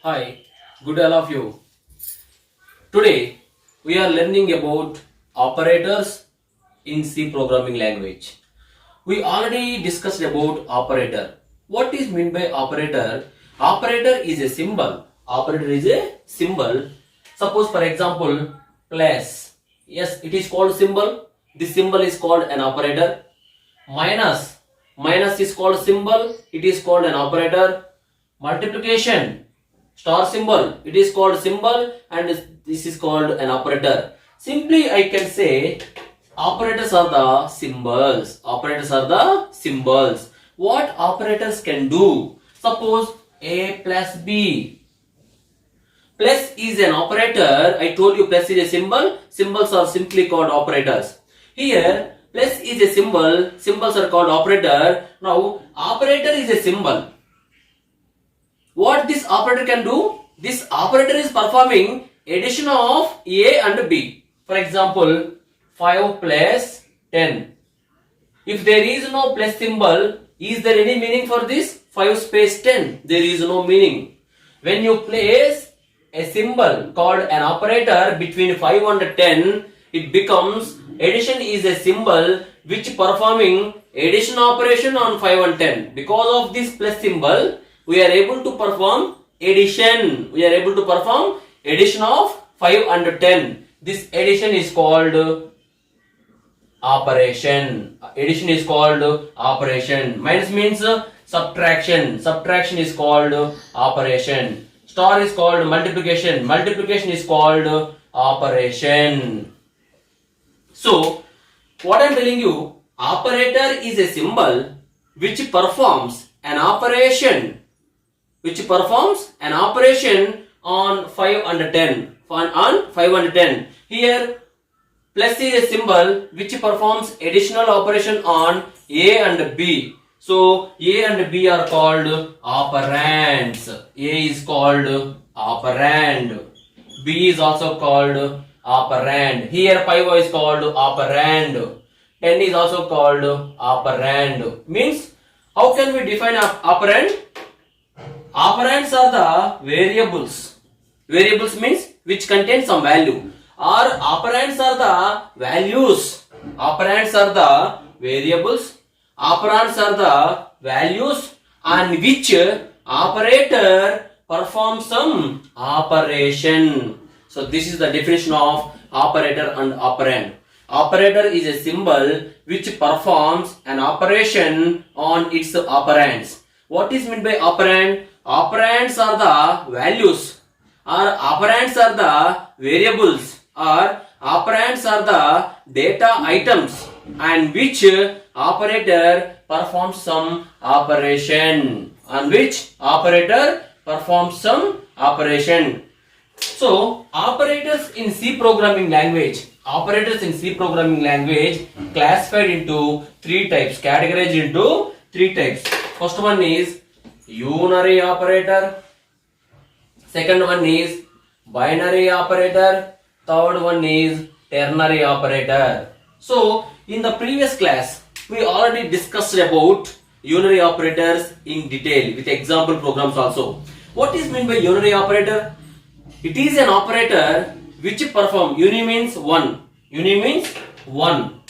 Hi, good all of you. Today we are learning about operators in C programming language. We already discussed about operator. What is meant by operator? Operator is a symbol. Operator is a symbol. Suppose for example plus. Yes, it is called symbol. This symbol is called an operator. Minus. Minus is called symbol. It is called an operator. Multiplication. Star symbol. It is called symbol and this is called an operator. Simply I can say operators are the symbols. Operators are the symbols. What operators can do? Suppose A plus B. Plus is an operator. I told you plus is a symbol. Symbols are simply called operators. Here plus is a symbol. Symbols are called operator. Now operator is a symbol. What this operator can do? This operator is performing addition of A and B. For example, 5 plus 10. If there is no plus symbol, is there any meaning for this? 5 space 10. There is no meaning. When you place a symbol called an operator between 5 and 10, it becomes addition is a symbol which performing addition operation on 5 and 10. Because of this plus symbol, we are able to perform addition. We are able to perform addition of 5 and 10. This addition is called operation. Addition is called operation. Minus means subtraction. Subtraction is called operation. Star is called multiplication. Multiplication is called operation. So, what I am telling you, operator is a symbol which performs an operation. Which performs an operation on 5 and 10. On 5 and 10. Here plus is a symbol which performs additional operation on A and B. So A and B are called operands. A is called operand. B is also called operand. Here 5 is called operand. 10 is also called operand. Means how can we define operand? Operands are the variables. Variables means which contain some value. Or operands are the values. Operands are the variables. Operands are the values on which operator performs some operation. So this is the definition of operator and operand. Operator is a symbol which performs an operation on its operands. What is meant by operand? Operands are the values, or operands are the variables, or operands are the data items and which operator performs some operation. On which operator performs some operation. So operators in C programming language. Operators in C programming language classified into three types, categorized into three types. First one is unary operator, second one is binary operator, third one is ternary operator. So in the previous class we already discussed about unary operators in detail with example programs also. What is meant by unary operator? It is an operator which perform. Uni means one. Uni means one.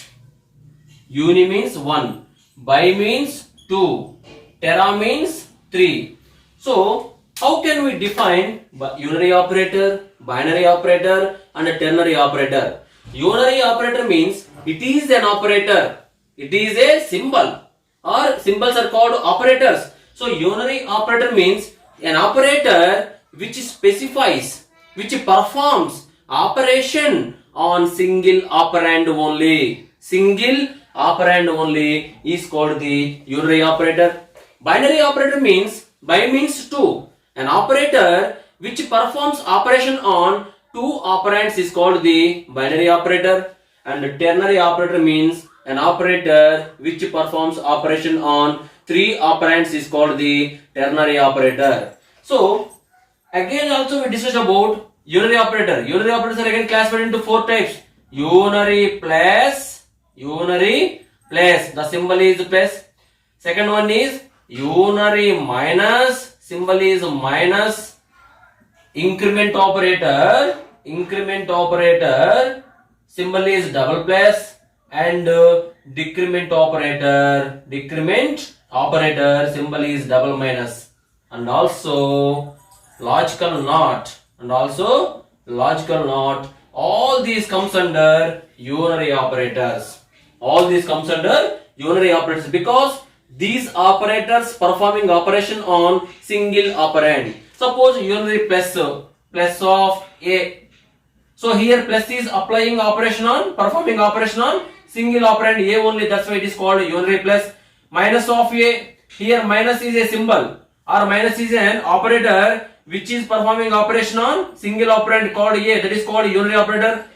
Uni means one. Bi means two. Tera means 3. So, how can we define unary operator, binary operator and a ternary operator? Unary operator means it is an operator. It is a symbol, or symbols are called operators. So, unary operator means an operator which specifies, which performs operation on single operand only. Single operand only is called the unary operator. Binary operator means bi means 2. An operator which performs operation on 2 operands is called the binary operator. And the ternary operator means an operator which performs operation on 3 operands is called the ternary operator. So again also we discussed about unary operator. Unary operators are again classified into 4 types. Unary plus. The symbol is plus. Second one is unary minus, symbol is minus. increment operator symbol is double plus, and decrement operator symbol is double minus, and also logical not, all these comes under unary operators. Because these operators performing operation on single operand. Suppose unary plus of a. So here plus is performing operation on single operand a only. That's why it is called unary plus. Minus of a, here minus is a symbol or minus is an operator which is performing operation on single operand called a. That is called unary operator.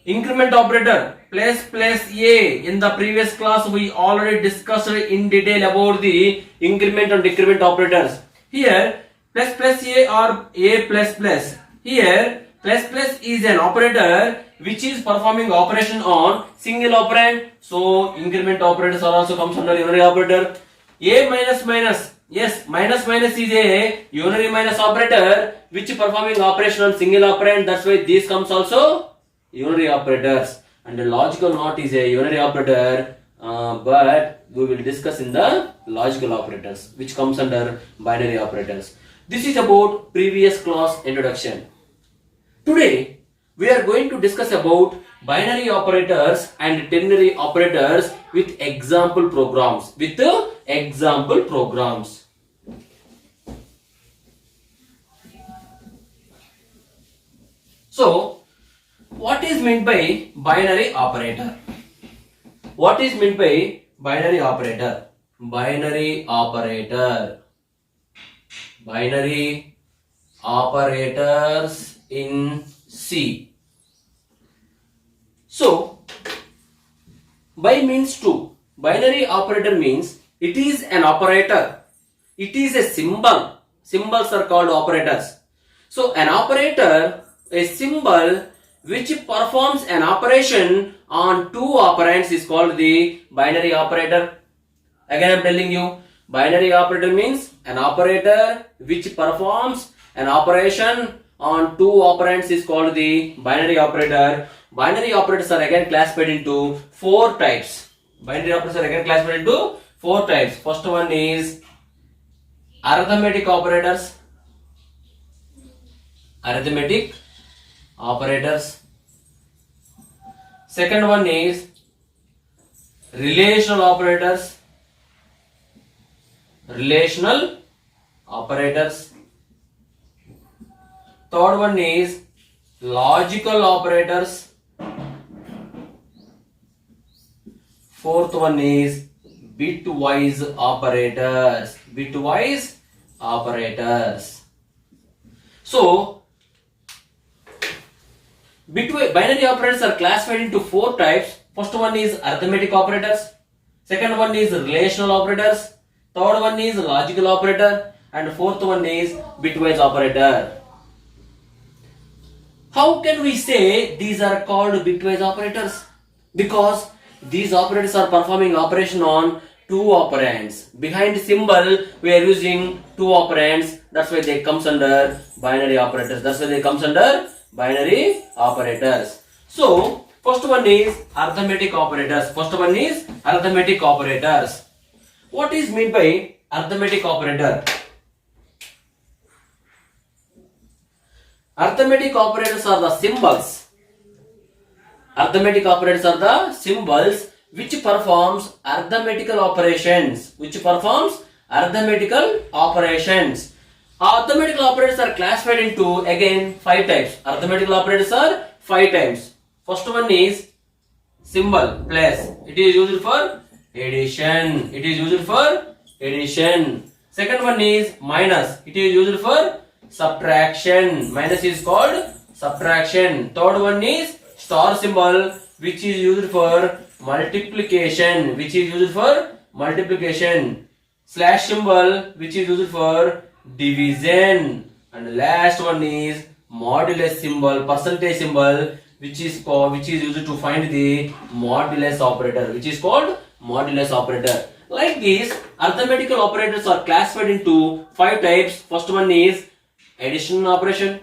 Increment operator plus a. In the previous class we already discussed in detail about the increment and decrement operators. Here plus a or a plus plus. Here plus is an operator which is performing operation on single operand. So increment operators are also comes under unary operator. A minus. Yes, minus is a unary minus operator which is performing operation on single operand. That's why this comes also unary operators. And the logical not is a unary operator, but we will discuss in the logical operators which comes under binary operators. This is about previous class introduction. Today we are going to discuss about binary operators and ternary operators with example programs. So what is meant by binary operator? Binary operators in C. So by means to. Binary operator means it is an operator. It is a symbol. Symbols are called operators. So an operator, a symbol which performs an operation on two operands is called the binary operator. Again I am telling you, binary operator means an operator which performs an operation on two operands is called the binary operator. Binary operators are again classified into four types. First one is arithmetic operators. Second one is relational operators. Third one is logical operators. Fourth one is bitwise operators. So binary operators are classified into four types. First one is arithmetic operators. Second one is relational operators. Third one is logical operator. And fourth one is bitwise operator. How can we say these are called bitwise operators? Because these operators are performing operation on two operands. Behind symbol we are using two operands. That's why they comes under binary operators. So first one is arithmetic operators. What is meant by arithmetic operator? Arithmetic operators are the symbols which performs arithmetical operations. Arithmetical operators are classified into again five types. Arithmetical operators are five types. First one is symbol plus. It is used for addition. Second one is minus. It is used for subtraction. Minus is called subtraction. Third one is star symbol, which is used for multiplication. Slash symbol, which is used for division. And last one is modulus symbol, percentage symbol, which is used to find the modulus operator. Like this, arithmetical operators are classified into five types. First one is addition operation.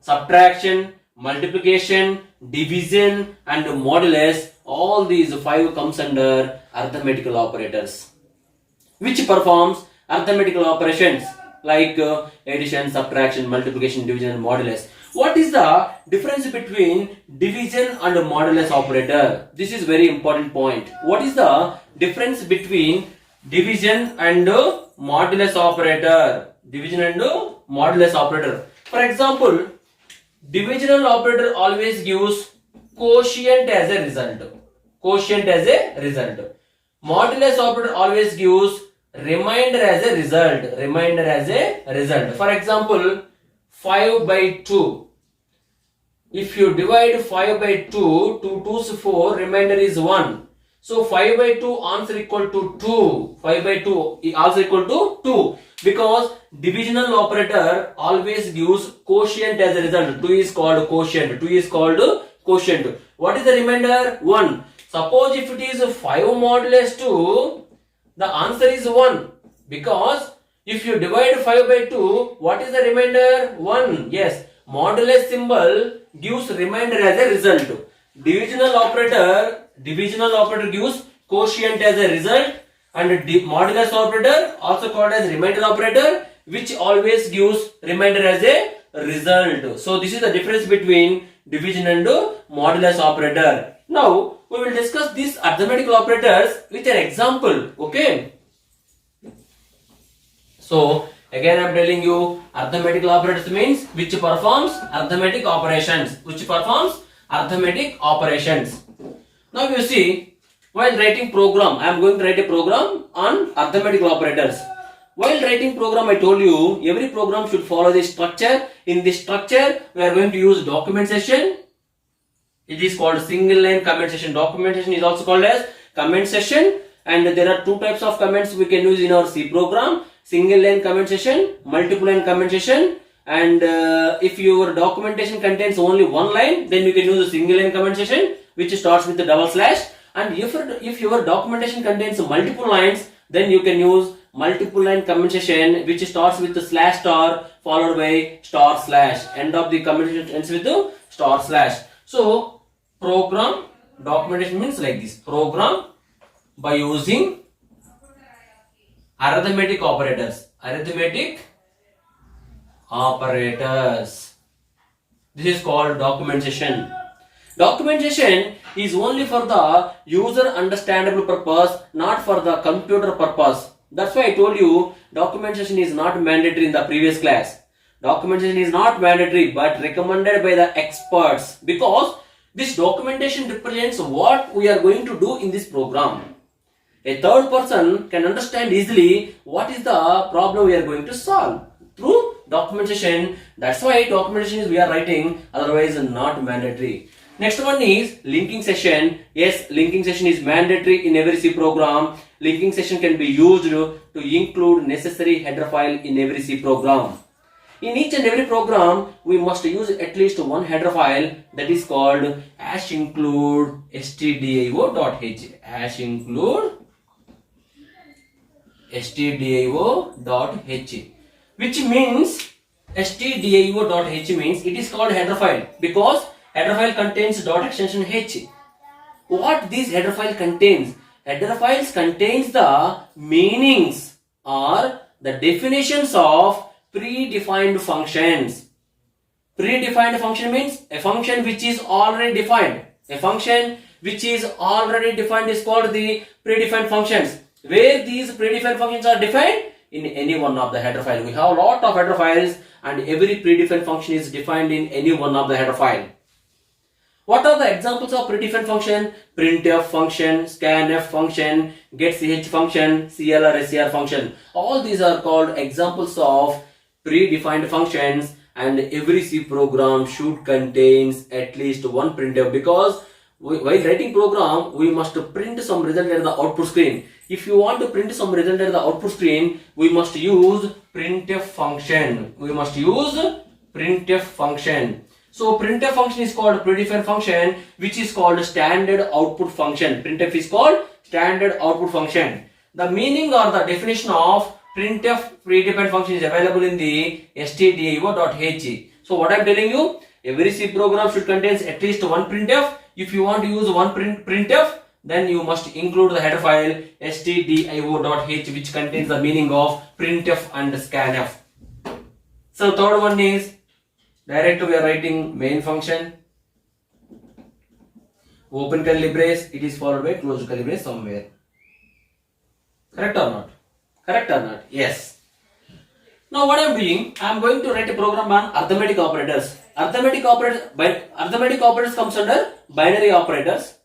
subtraction, multiplication, division, and modulus. All these five comes under arithmetical operators, which performs arithmetical operations like addition, subtraction, multiplication, division, and modulus. What is the difference between division and modulus operator? This is very important point. What is the difference between division and modulus operator? Division and modulus operator. For example, divisional operator always gives quotient as a result. Quotient as a result. Modulus operator always gives remainder as a result. Remainder as a result. For example, 5 by 2. If you divide 5 by 2, 2 2's 4, remainder is 1. So 5 by 2 answer equal to 2. 5 by 2 also equal to 2. Because divisional operator always gives quotient as a result. 2 is called quotient. 2 is called quotient. What is the remainder? 1. Suppose if it is 5 modulus 2, the answer is 1. Because if you divide 5 by 2, what is the remainder? 1. Yes. Modulus symbol gives remainder as a result. Divisional operator gives quotient as a result, and modulus operator also called as remainder operator, which always gives remainder as a result. So this is the difference between division and modulus operator. Now we will discuss these arithmetical operators with an example. Okay. So again I am telling you, arithmetical operators means which performs arithmetic operations. Which performs arithmetic operations. Now you see, while writing program, I am going to write a program on arithmetical operators. While writing program, I told you every program should follow this structure. In this structure, we are going to use documentation. It is called single line comment session. Documentation is also called as comment session. And there are two types of comments we can use in our C program. Single line comment session, multiple line comment session. And if your documentation contains only one line, then you can use a single line comment session, which starts with the double slash. And if your documentation contains multiple lines, then you can use multiple line comment session, which starts with the slash star followed by star slash. End of the comment session ends with the star slash. So program documentation means like this. Program by using arithmetic operators. Arithmetic operators. This is called documentation. Documentation is only for the user understandable purpose, not for the computer purpose. That's why I told you documentation is not mandatory in the previous class. Documentation is not mandatory but recommended by the experts, because this documentation represents what we are going to do in this program. A third person can understand easily what is the problem we are going to solve through documentation. That's why documentation is we are writing, otherwise not mandatory. Next one is linking session. Yes, linking session is mandatory in every C program. Linking session can be used to include necessary header file in every C program. In each and every program, we must use at least one header file, that is called #include stdio.h. #include stdio.h, which means stdio.h means it is called header file because header file contains dot extension h. What this header file contains? Header files contains the meanings or the definitions of predefined functions. Predefined function means a function which is already defined. A function which is already defined is called the predefined functions. Where these predefined functions are defined? In any one of the header files. We have a lot of header files and every predefined function is defined in any one of the header file. What are the examples of predefined function? Printf function, scanf function, getch function, clr ser function. All these are called examples of predefined functions, and every C program should contains at least one printf, because while writing program we must print some result at the output screen. If you want to print some result at the output screen, we must use printf function. We must use printf function. So printf function is called predefined function, which is called standard output function. Printf is called standard output function. The meaning or the definition of printf predefined function is available in the stdio.h. So what I'm telling you, every C program should contain at least one printf. If you want to use one printf, then you must include the header file stdio.h, which contains the meaning of printf and scanf. So third one is direct we are writing main function, open curly brace, it is followed by closed curly brace somewhere. Correct or not? Correct or not? Yes. Now what I am doing, I am going to write a program on arithmetic operators. Arithmetic operators comes under binary operators.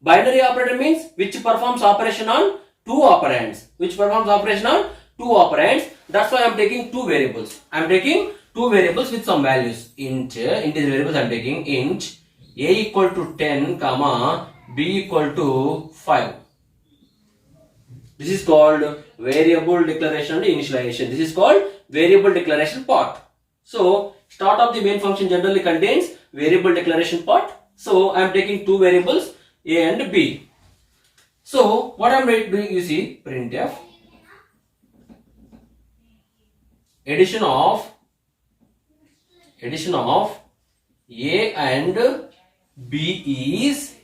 Binary operator means which performs operation on two operands. Which performs operation on two operands. That's why I am taking two variables. I am taking two variables with some values. Integer variables I am taking int a equal to 10, comma b equal to 5. This is called variable declaration and initialization. This is called variable declaration part. So start of the main function generally contains variable declaration part. So I am taking two variables a and b. So what I am doing, you see, printf addition of a and b is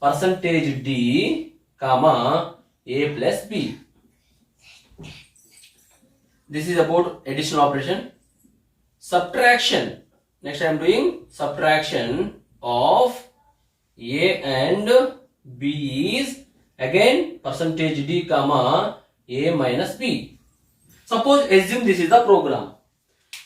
percentage d, comma a plus b. This is about addition operation. Subtraction. Next I am doing subtraction of a and b is again percentage d, comma a minus b. Suppose assume this is the program.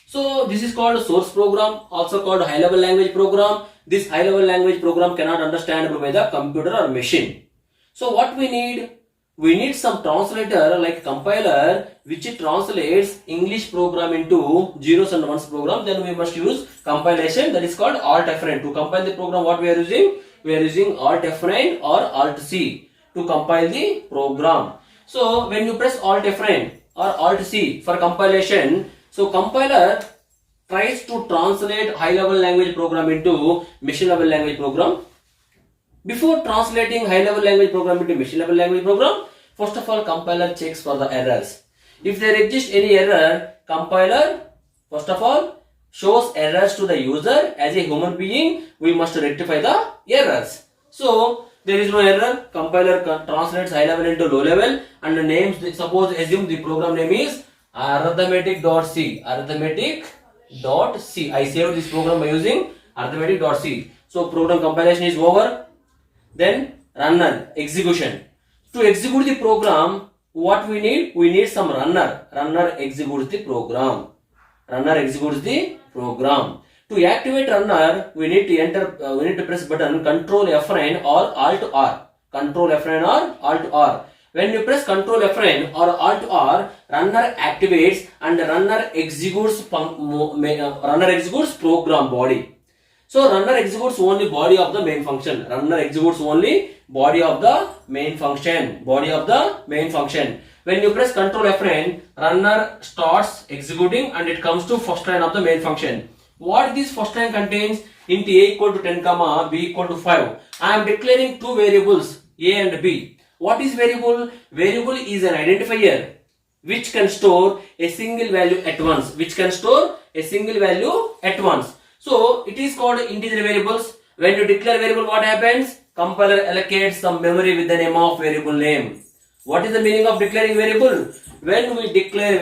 So this is called source program, also called high level language program. This high level language program cannot understand by the computer or machine. So what we need? We need some translator like compiler which translates English program into zeros and ones program. Then we must use compilation, that is called Alt F9. To compile the program, what we are using? We are using Alt F9 or Alt C to compile the program. So when you press Alt F9 or Alt C for compilation, so compiler tries to translate high level language program into machine level language program. Before translating high level language program into machine level language program, first of all compiler checks for the errors. If there exists any error, compiler first of all shows errors to the user. As a human being, we must rectify the errors. So there is no error, compiler translates high level into low level and the names, suppose assume the program name is arithmetic.c. Arithmetic.c. I saved this program by using arithmetic.c. So program compilation is over. Then runner, execution. To execute the program, what we need? We need some runner. Runner executes the program. To activate runner, we need to enter. We need to press button Control F9 or Alt R. Control F9 or Alt R. When you press Control F9 or Alt R, runner activates and runner executes program body. So runner executes only body of the main function. When you press Control F9, runner starts executing and it comes to first line of the main function. What this first line contains? Int a equal to 10, comma b equal to 5. I am declaring two variables a and b. What is variable? Variable is an identifier which can store a single value at once. So it is called integer variables. When you declare variable, what happens? Compiler allocates some memory with the name of variable name. What is the meaning of declaring variable? When we declare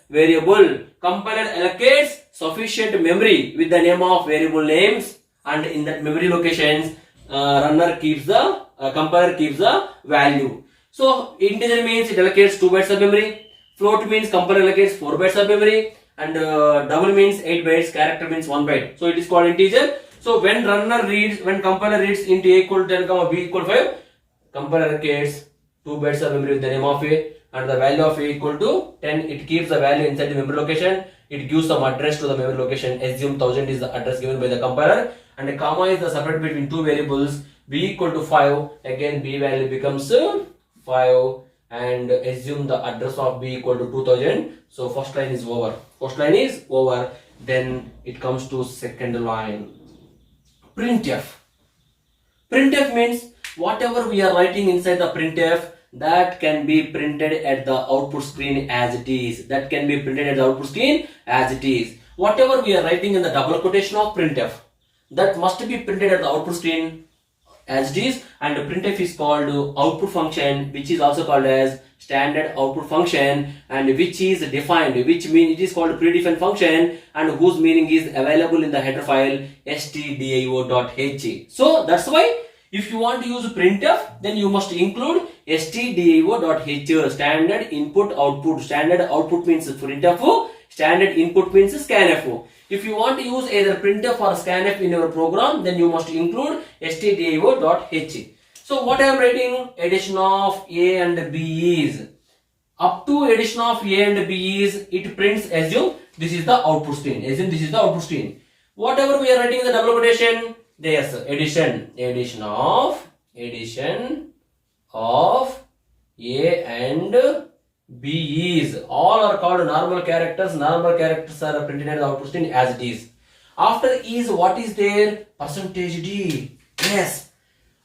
variable, compiler allocates sufficient memory with the name of variable names, and in that memory locations, compiler keeps the value. So integer means it allocates 2 bytes of memory. Float means compiler allocates 4 bytes of memory. And double means 8 bytes, character means 1 byte. So it is called integer. So when compiler reads int a equal to 10, b equal to 5, compiler allocates 2 bytes of memory with the name of a, and the value of a equal to 10. It keeps the value inside the memory location. It gives some address to the memory location. Assume 1000 is the address given by the compiler, and a comma is the separate between two variables. B equal to 5. Again, b value becomes 5. And assume the address of b equal to 2000. So first line is over. Then it comes to second line. Printf means whatever we are writing inside the printf, that can be printed at the output screen as it is. whatever we are writing in the double quotation of printf, that must be printed at the output screen as it is, and printf is called output function, which is also called as standard output function, and which is defined, which means it is called predefined function, and whose meaning is available in the header file stdio.h. So that's why if you want to use printf, then you must include stdio.h, standard input output. Standard output means printf, standard input means scanf. If you want to use either printf or scanf in your program, then you must include stdio.h. So what I am writing, addition of a and b is, up to addition of a and b is, it prints, assume this is the output string, assume this is the output string. Whatever we are writing in the double quotation, there's addition of a and b is, all are called normal characters. Normal characters are printed at the output string as it is. After is, what is there? Percentage d. Yes,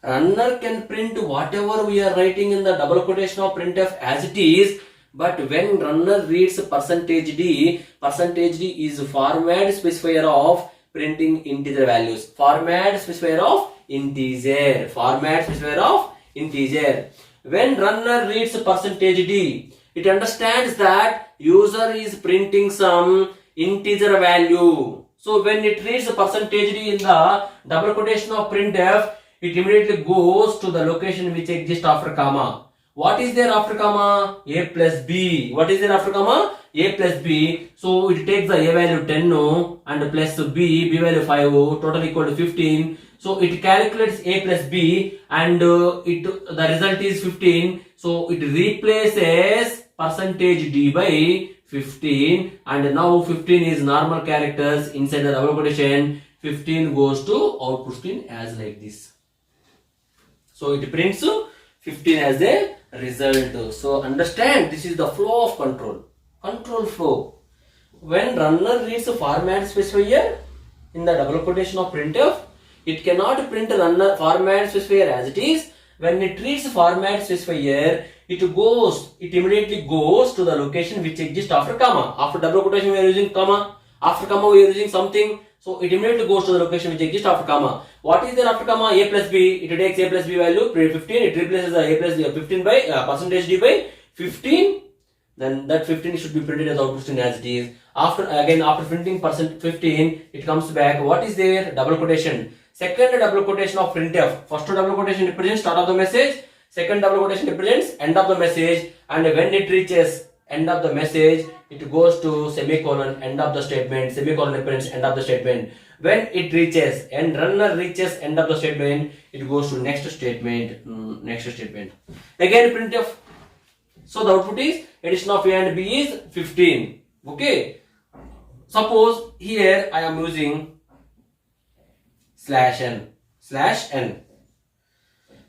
runner can print whatever we are writing in the double quotation of printf as it is, but when runner reads percentage d is format specifier of printing integer values. Format specifier of integer. Format specifier of integer. When runner reads percentage d, it understands that user is printing some integer value. So when it reads the percentage d in the double quotation of printf, it immediately goes to the location which exists after comma. What is there after comma? A plus b. What is there after comma? A plus b. So it takes the a value 10 and plus b value 5, total equal to 15. So it calculates a plus b and the result is 15. So it replaces percentage d by 15, and now 15 is normal characters inside the double quotation. 15 goes to output screen as like this. So it prints 15 as a result. So understand, this is the flow of control. Control flow. When runner reads a format specifier in the double quotation of printf, it cannot print runner format specifier as it is. When it reads format specifier, it immediately goes to the location which exists after comma. After double quotation we are using comma. After comma we are using something. So it immediately goes to the location which exists after comma. What is there after comma? A plus b. It takes a plus b value 15. It replaces the a plus 15 by percentage d by 15. Then that 15 should be printed as output string as it is. After printing percent 15, it comes back. What is there? Double quotation. Second double quotation of printf. First double quotation represents start of the message. Second double quotation represents end of the message. And when it reaches end of the message, it goes to semicolon, end of the statement. Semicolon represents end of the statement. When it reaches and runner reaches end of the statement, it goes to next statement. Again printf. So the output is addition of a and b is 15. Okay. Suppose here I am using /n.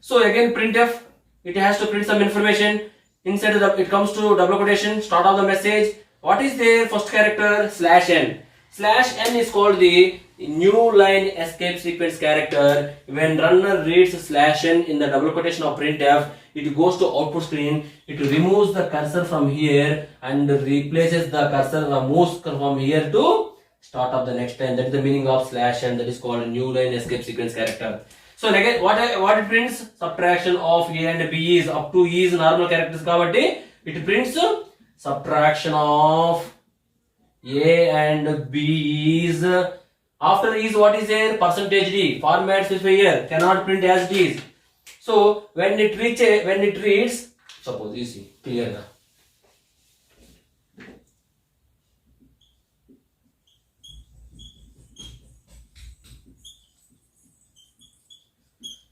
So again printf, it has to print some information. Inside it comes to double quotation, start of the message. What is there? First character /n. /n is called the new line escape sequence character. When runner reads /n in the double quotation of printf, it goes to output screen. It removes the cursor from here and replaces the cursor, moves from here to start of the next line. That is the meaning of /n. That is called new line escape sequence character. So again, what it prints? Subtraction of a and b is, up to e is normal characters kabatti it prints subtraction of a and b is. After is, what is there? Percentage d. Format specifier cannot print as it is. So when it reads, suppose you see clear.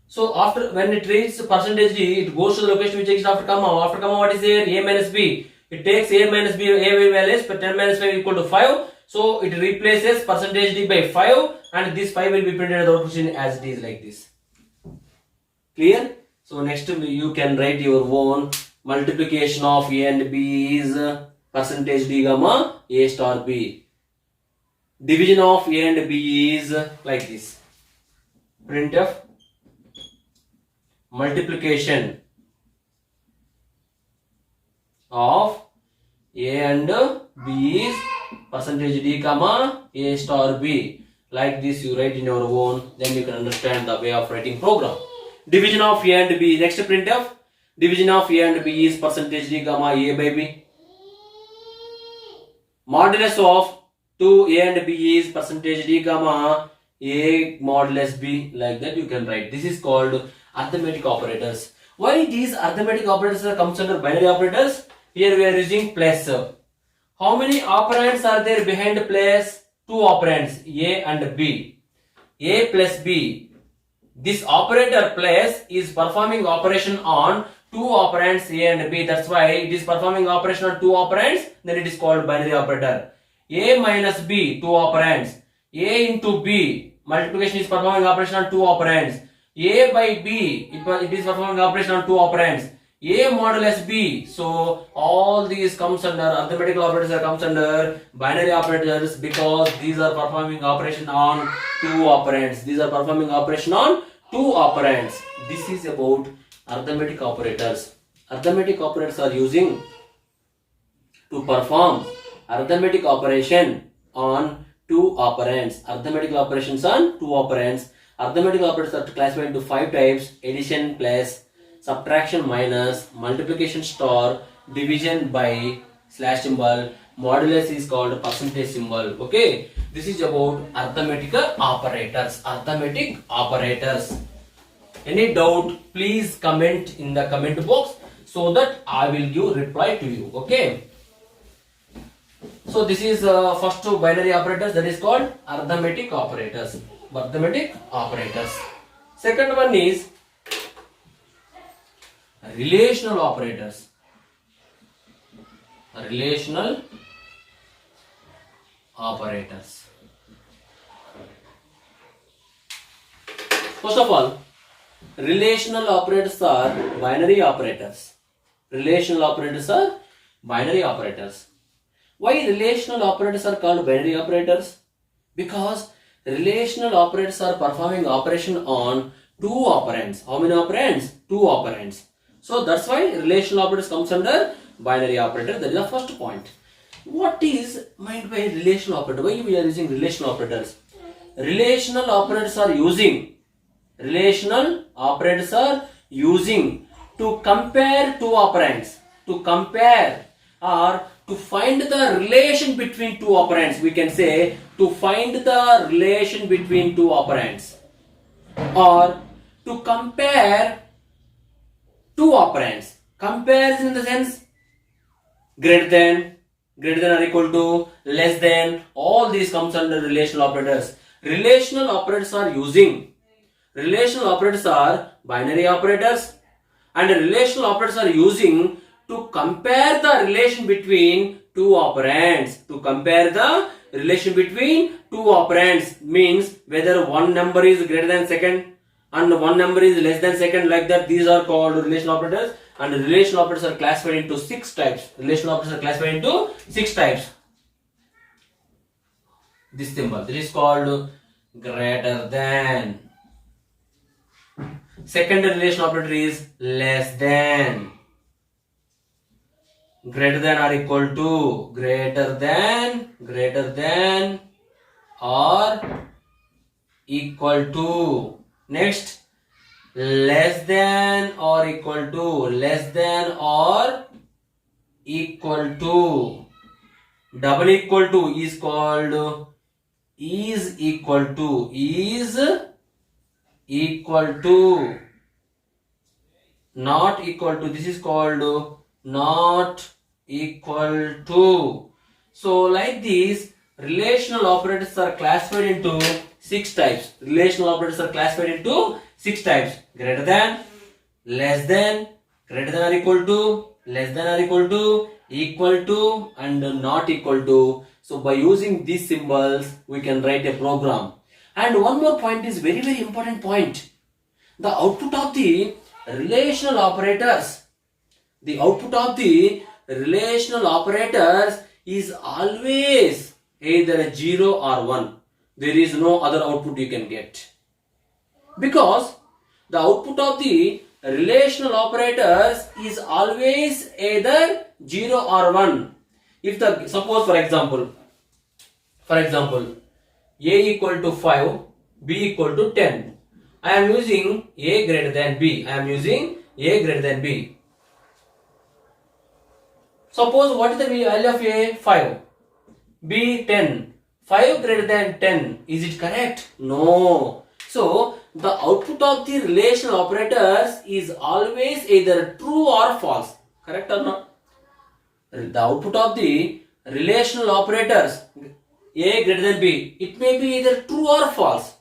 So after when it reads percentage d, it goes to the location which exists after comma. After comma, what is there? A minus b. It takes a minus b, a values, but 10 minus 5 equal to 5. So it replaces percentage d by 5, and this 5 will be printed as output string as it is like this. Clear? So next you can write your own multiplication of a and b is percentage d gamma a star b. Division of a and b is like this. Printf multiplication of A and B is percentage D comma A star B. Like this you write in your own, then you can understand the way of writing program. Division of A and B. Next printf. Division of A and B is percentage D comma A by B. Modulus of 2A and B is percentage D comma A modulus B. Like that you can write. This is called arithmetic operators. Why these arithmetic operators comes under binary operators? Here we are using plus. How many operands are there behind plus? Two operands, A and B. A plus B. This operator plus is performing operation on two operands A and B. That's why it is performing operation on two operands. Then it is called binary operator. A minus B, two operands. A into B, multiplication is performing operation on two operands. A by B, it is performing operation on two operands. A modulus B. So all these comes under arithmetical operators comes under binary operators because these are performing operation on two operands. These are performing operation on two operands. This is about arithmetic operators. Arithmetic operators are using to perform arithmetic operation on two operands. Arithmetic operations on two operands. Arithmetic operators are classified into 5 types: addition plus, subtraction minus, multiplication star, division by slash symbol, modulus is called percentage symbol. Okay, this is about arithmetic operators. Arithmetic operators. Any doubt, please comment in the comment box so that I will give reply to you. Okay. So this is first two binary operators, that is called arithmetic operators. Arithmetic operators. Second one is relational operators. Relational operators. First of all, relational operators are binary operators. Relational operators are binary operators. Why relational operators are called binary operators? Because relational operators are performing operation on two operands. How many operands? Two operands. So that's why relational operators comes under binary operator. That is the first point. What is meant by relational operator? Why we are using relational operators? Relational operators are using to compare two operands. To compare or to find the relation between two operands. We can say to find the relation between two operands, or to compare two operands. Comparison in the sense greater than or equal to, less than, all these comes under relational operators. Relational operators are binary operators, and relational operators are using to compare the relation between two operands. To compare the relation between two operands means whether one number is greater than second and one number is less than second, like that. These are called relational operators, and relational operators are classified into 6 types. Relational operators are classified into 6 types. This symbol, this is called greater than. Second relation operator is less than. Greater than or equal to, greater than or equal to. Next, less than or equal to, double equal to is called is equal to, not equal to, this is called not equal to. So like this, relational operators are classified into 6 types. Relational operators are classified into 6 types: greater than, less than, greater than or equal to, less than or equal to, and not equal to. So by using these symbols, we can write a program. And one more point is very, very important point. The output of the relational operators, is always either 0 or 1. There is no other output you can get. Because the output of the relational operators is always either 0 or 1. If the suppose for example, a equal to 5, b equal to 10. I am using a greater than b. Suppose what is the value of a? 5. B 10. 5 greater than 10. Is it correct? No. So the output of the relational operators is always either true or false. Correct or not? The output of the relational operators a greater than b, it may be either true or false.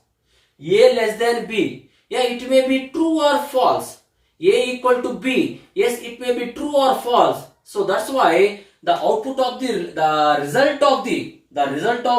A less than b, yeah, it may be true or false. A equal to b, yes, it may be true or false. So that's why the output of the result of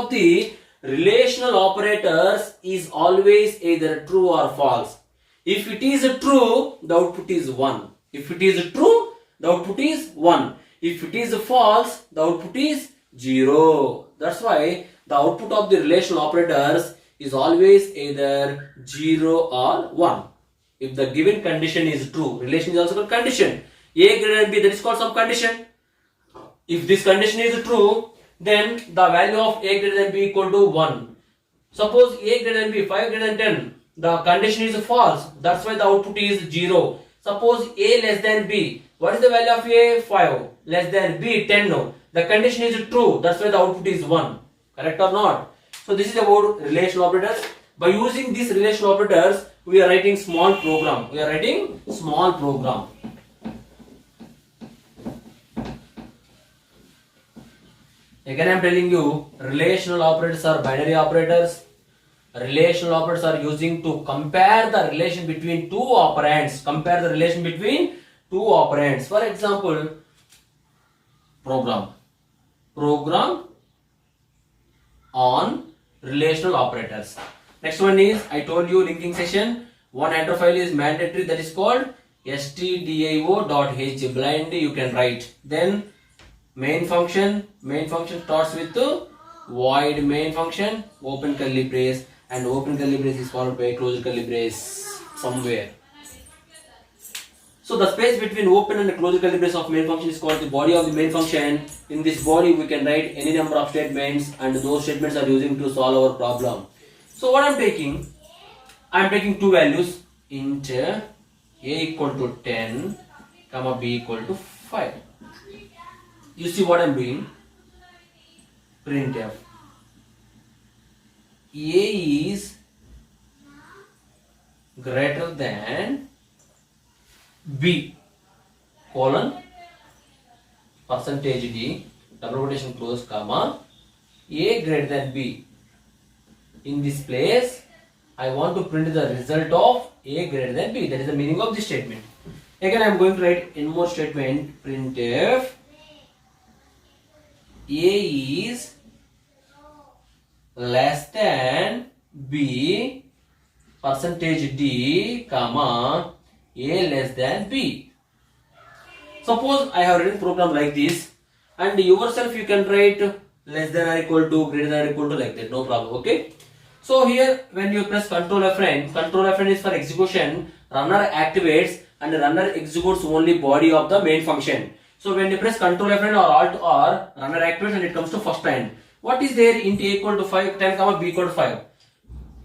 the relational operators is always either true or false. If it is true, the output is 1. If it is true, the output is 1. If it is false, the output is 0. That's why the output of the relational operators is always either 0 or 1. If the given condition is true, relation is also called condition. A greater than b, that is called some condition. If this condition is true, then the value of a greater than b equal to 1. Suppose a greater than b, 5 greater than 10, the condition is false. That's why the output is 0. Suppose a less than b, what is the value of a? 5. Less than b, 10. No. The condition is true. That's why the output is 1. Correct or not? So this is about relational operators. By using these relational operators, we are writing small program. Again I am telling you, relational operators are binary operators. Relational operators are using to compare the relation between two operands. For example, program on relational operators. Next one is, I told you linking session, one header file is mandatory, that is called stdio.h. blindly you can write. Then main function starts with the void main function, open curly brace, and open curly brace is followed by closed curly brace somewhere. So the space between open and closed curly brace of main function is called the body of the main function. In this body we can write any number of statements, and those statements are using to solve our problem. So what I am taking two values, int a equal to 10, comma b equal to 5. You see what I am doing? Printf a is greater than b colon percentage d double quotation close comma a greater than b. In this place I want to print the result of a greater than b. That is the meaning of this statement. Again I am going to write in more statement, printf a is less than b percentage d comma a less than b. Suppose I have written program like this, and yourself you can write less than or equal to, greater than or equal to, like that, no problem. Okay. So here when you press Control Fn is for execution. Runner activates and runner executes only body of the main function. So when you press Control Fn or Alt R, runner activates and it comes to first line. What is there? Int a equal to 5, 10 comma b equal to 5.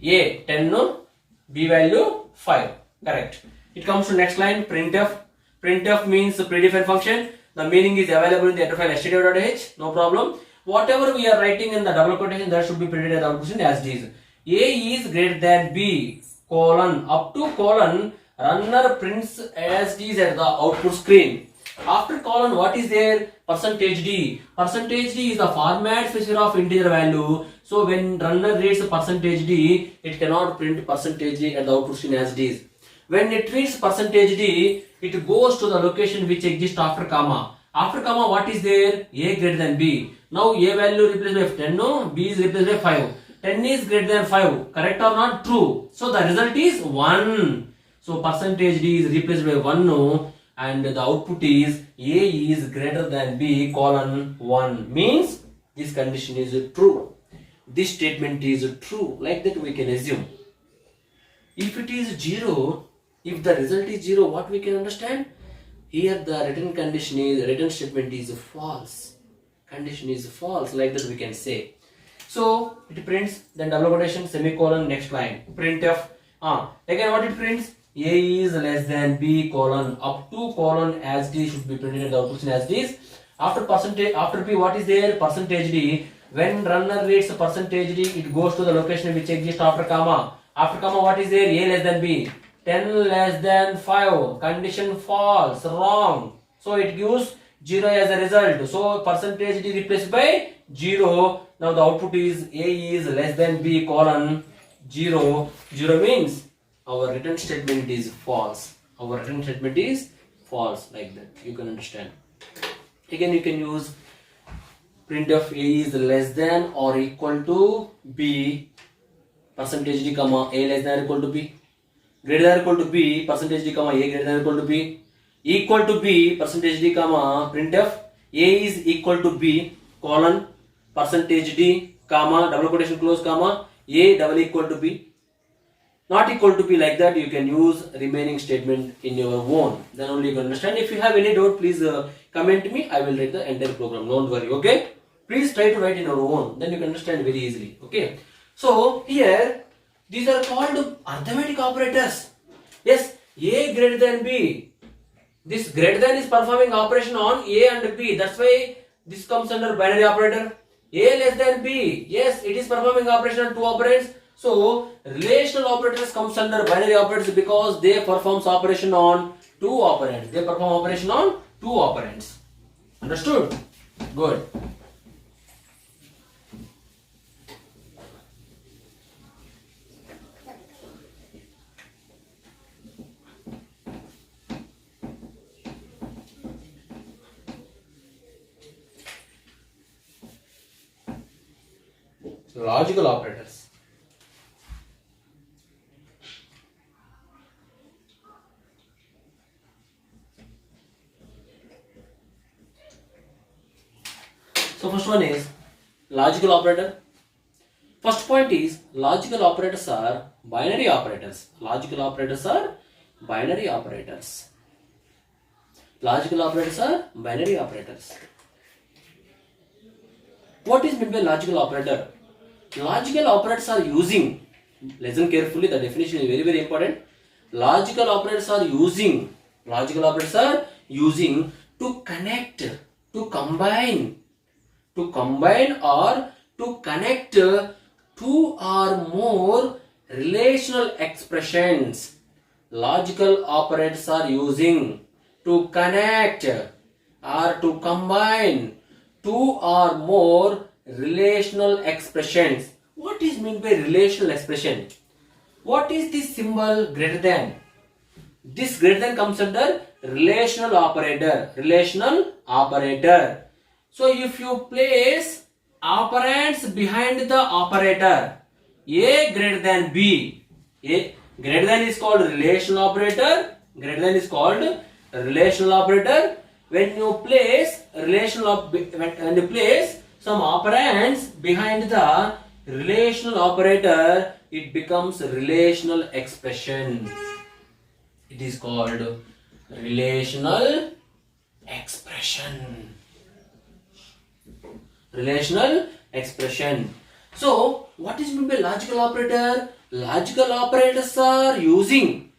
A 10 no, b value 5. Correct. It comes to next line, printf. Printf means predefined function. The meaning is available in the header file stdio.h. No problem. Whatever we are writing in the double quotation, that should be printed as output as it is. A is greater than b colon up to colon, runner prints as it is at the output screen. After colon, what is there? Percentage d. Percentage d is the format specifier of integer value. So when runner reads percentage d, it cannot print percentage d at the output screen as it is. When it reads percentage d, it goes to the location which exists after comma. After comma, what is there? A greater than b. Now a value replaced by 10, no? B is replaced by 5. 10 is greater than 5. Correct or not? True. So the result is 1. So percentage d is replaced by 1, no? And the output is a is greater than b colon 1. Means this condition is true. This statement is true. Like that we can assume. If it is 0, if the result is 0, what we can understand? Here the written condition is, written statement is false. condition is false, like that we can say. So it prints, then double quotation, semicolon, next line, printf. Again what it prints? A is less than B colon up to colon as D should be printed in the output as this. After percentage, after P, what is there? Percentage D. When runner reads percentage D, it goes to the location which exists after comma. After comma, what is there? A less than B. 10 less than 5. Condition false, wrong. So it gives 0 as a result. So percentage D replaced by 0. Now the output is A is less than B colon 0. 0 means our return statement is false. Our return statement is false, like that. You can understand. Again, you can use printf A is less than or equal to B, percentage D comma A less than or equal to B, greater than or equal to B, percentage D comma A greater than or equal to B, equal to B, percentage D comma printf A is equal to B colon percentage D comma double quotation close comma A double equal to B. Not equal to be, like that you can use remaining statement in your own, then only you can understand. If you have any doubt, please comment me, I will write the entire program, don't worry. Okay, please try to write in your own, then you can understand very easily. Okay, so here these are called arithmetic operators. Yes, A greater than B, this greater than is performing operation on A and B, that's why this comes under binary operator. A less than B, yes, it is performing operation on two operands. So relational operators comes under binary operators because they performs operation on two operands. They perform operation on two operands. Understood? Good. Logical operators. So first one is logical operator. First point is logical operators are binary operators. Logical operators are binary operators. Logical operators are binary operators. What is meant by logical operator? Logical operators are using, listen carefully, the definition is very, very important. Logical operators are using to connect, to combine or to connect two or more relational expressions. Logical operators are using to connect or to combine two or more relational expressions. What is meant by relational expression? What is this symbol greater than? This greater than comes under relational operator. Relational operator. So if you place operands behind the operator, A greater than B, A greater than is called relational operator, greater than is called relational operator. When you place when you place some operands behind the relational operator, it becomes relational expression. It is called relational expression. Relational expression. So, what is meant by logical operator? Logical operators are using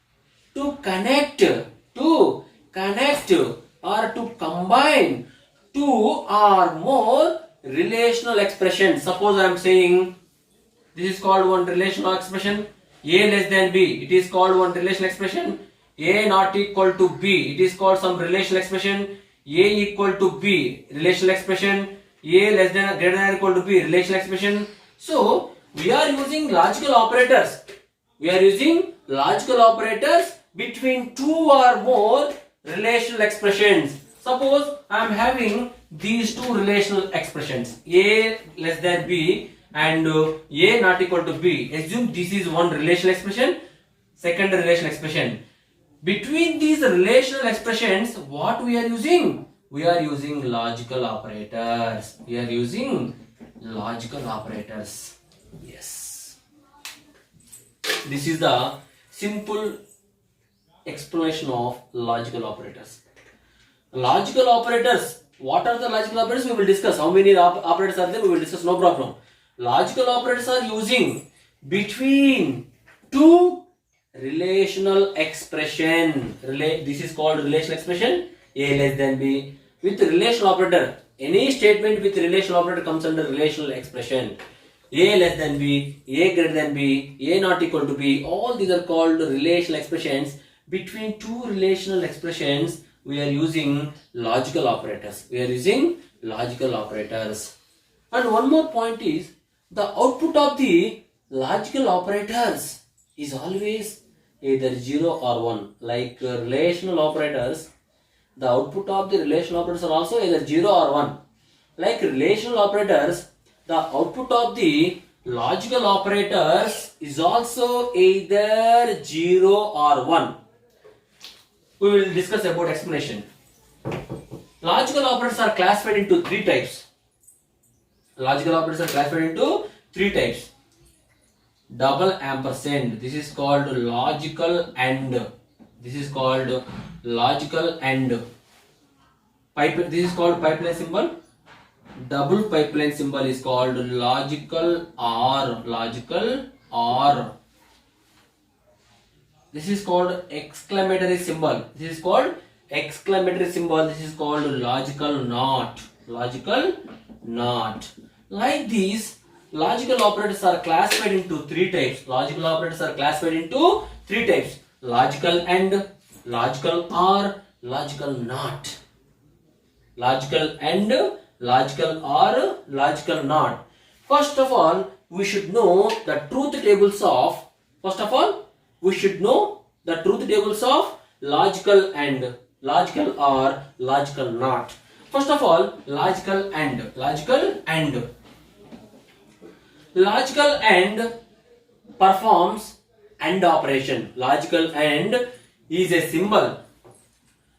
to connect or to combine two or more relational expressions. Suppose I am saying this is called one relational expression, A less than B. It is called one relational expression. A not equal to B. It is called some relational expression. A equal to B. Relational expression. A less than greater than or equal to B. Relational expression. So we are using logical operators. We are using logical operators between two or more relational expressions. Suppose I am having these two relational expressions, A less than B and A not equal to B. Assume this is one relational expression, second relational expression. Between these relational expressions, what we are using? We are using logical operators. We are using logical operators. Yes. This is the simple explanation of logical operators. Logical operators What are the logical operators? We will discuss. How many operators are there? We will discuss. No problem. Logical operators are using between two relational expression. This is called relational expression. A less than B. With relational operator, any statement with relational operator comes under relational expression. A less than B, A greater than B, A not equal to B. All these are called relational expressions. Between two relational expressions, we are using logical operators. We are using logical operators. And one more point is, the output of the logical operators is always either 0 or 1. Like relational operators, the output of the relational operators are also either 0 or 1. Like relational operators, the output of the logical operators is also either 0 or 1. We will discuss about explanation. Logical operators are classified into three types. Logical operators are classified into three types. Double ampersand. This is called logical AND. This is called logical AND. This is called pipeline symbol. Double pipeline symbol is called logical OR. Logical OR. This is called exclamatory symbol. This is called exclamatory symbol. This is called logical NOT. Logical NOT. Like these, logical operators are classified into three types. Logical operators are classified into three types. Logical AND, logical OR, logical NOT. Logical AND, logical OR, logical NOT. First of all, we should know the truth tables of, logical AND, logical OR, logical NOT. First of all, logical AND. Logical AND. Logical AND performs AND operation. Logical AND is a symbol.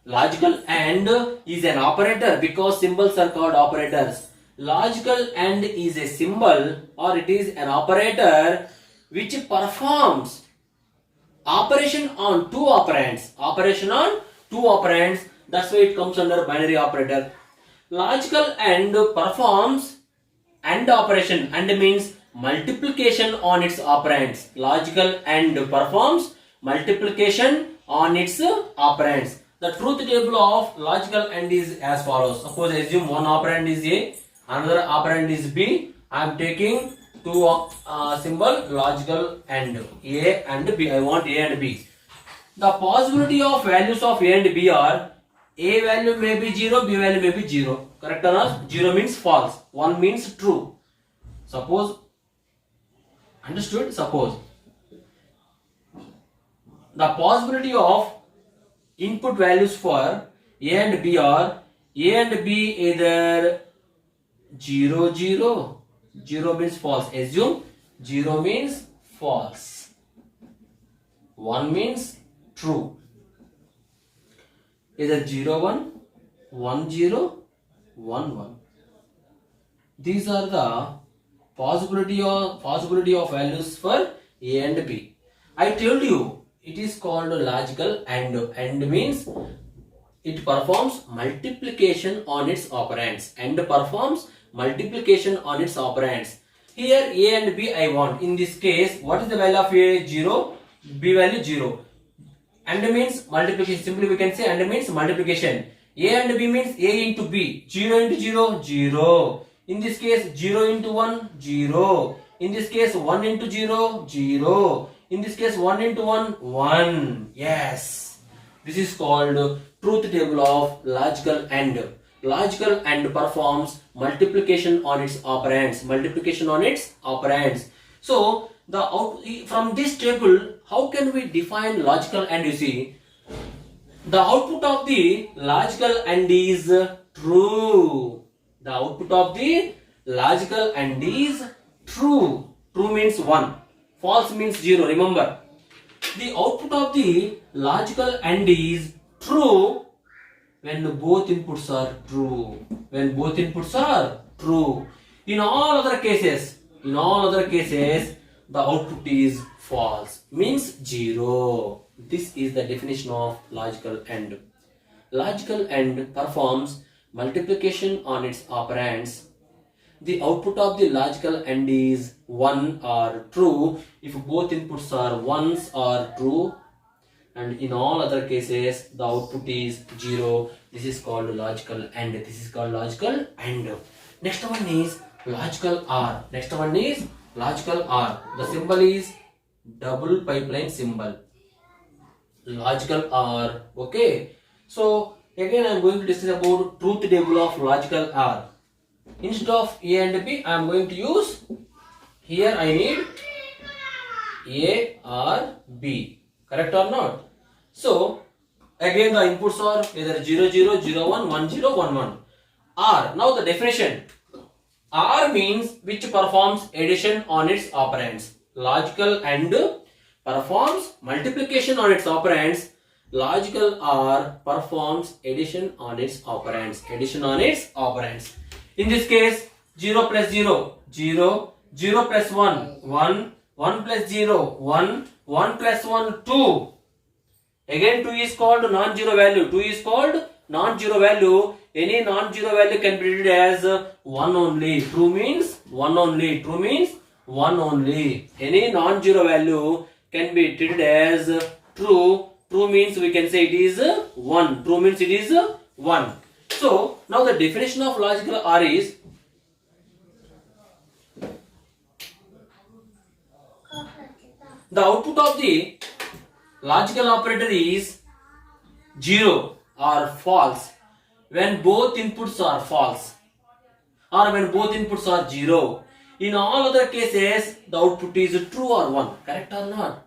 Logical AND is an operator because symbols are called operators. Logical AND is a symbol or it is an operator which performs operation on two operands. Operation on two operands. That's why it comes under binary operator. Logical AND performs AND operation. AND means multiplication on its operands. Logical AND performs multiplication on its operands. The truth table of logical AND is as follows. Suppose I assume one operand is A, another operand is B. I am taking two symbol logical AND. A and B. I want A and B. The possibility of values of A and B are A value may be 0, B value may be 0. Correct or not? 0 means false. 1 means true. Suppose, understood? Suppose the possibility of input values for A and B are A and B either 0, 0. 0 means false. Assume 0 means false. 1 means true. Either 0, 1, 1, 0, 1, 1. These are the possibility of values for A and B. I told you it is called logical AND. AND means it performs multiplication on its operands. AND performs multiplication on its operands. Here A and B I want. In this case, what is the value of A? 0, B value 0. AND means multiplication. Simply we can say AND means multiplication. A and B means A into B. 0 into 0, 0. In this case 0 into 1, 0. In this case 1 into 0, 0. In this case 1 into 1, 1. Yes. This is called truth table of logical AND. Logical AND performs multiplication on its operands. Multiplication on its operands. So from this table, how can we define logical AND? You see, the output of the logical AND is true. The output of the logical AND is true. True means 1. False means 0. Remember, the output of the logical AND is true when both inputs are true. When both inputs are true. In all other cases, the output is false. Means 0. This is the definition of logical AND. Logical AND performs multiplication on its operands, the output of the logical AND is 1 or true if both inputs are ones or true, and in all other cases the output is 0. This is called logical AND. This is called logical AND. Next one is logical OR. Next one is logical OR. The symbol is double pipeline symbol. Logical OR. Okay. So again I am going to discuss about truth table of logical OR. Instead of A and B, I am going to use, here I need A or B. Correct or not? So again the inputs are either 0, 0, 0, 1, 1, 0, 1, 1. OR. Now the definition. OR means which performs addition on its operands. Logical AND performs multiplication on its operands. Logical OR performs addition on its operands. Addition on its operands. In this case, 0 plus 0, 0, 0 plus 1, 1, 1 plus 0, 1, 1 plus 1, 2. Again 2 is called non-zero value. 2 is called non-zero value. Any non-zero value can be treated as 1 only. True means 1 only. True means 1 only. Any non-zero value can be treated as true. True means we can say it is 1. True means it is 1. So now the definition of logical OR is the output of the logical operator is 0 or false when both inputs are false, or when both inputs are 0. In all other cases the output is true or 1. Correct or not?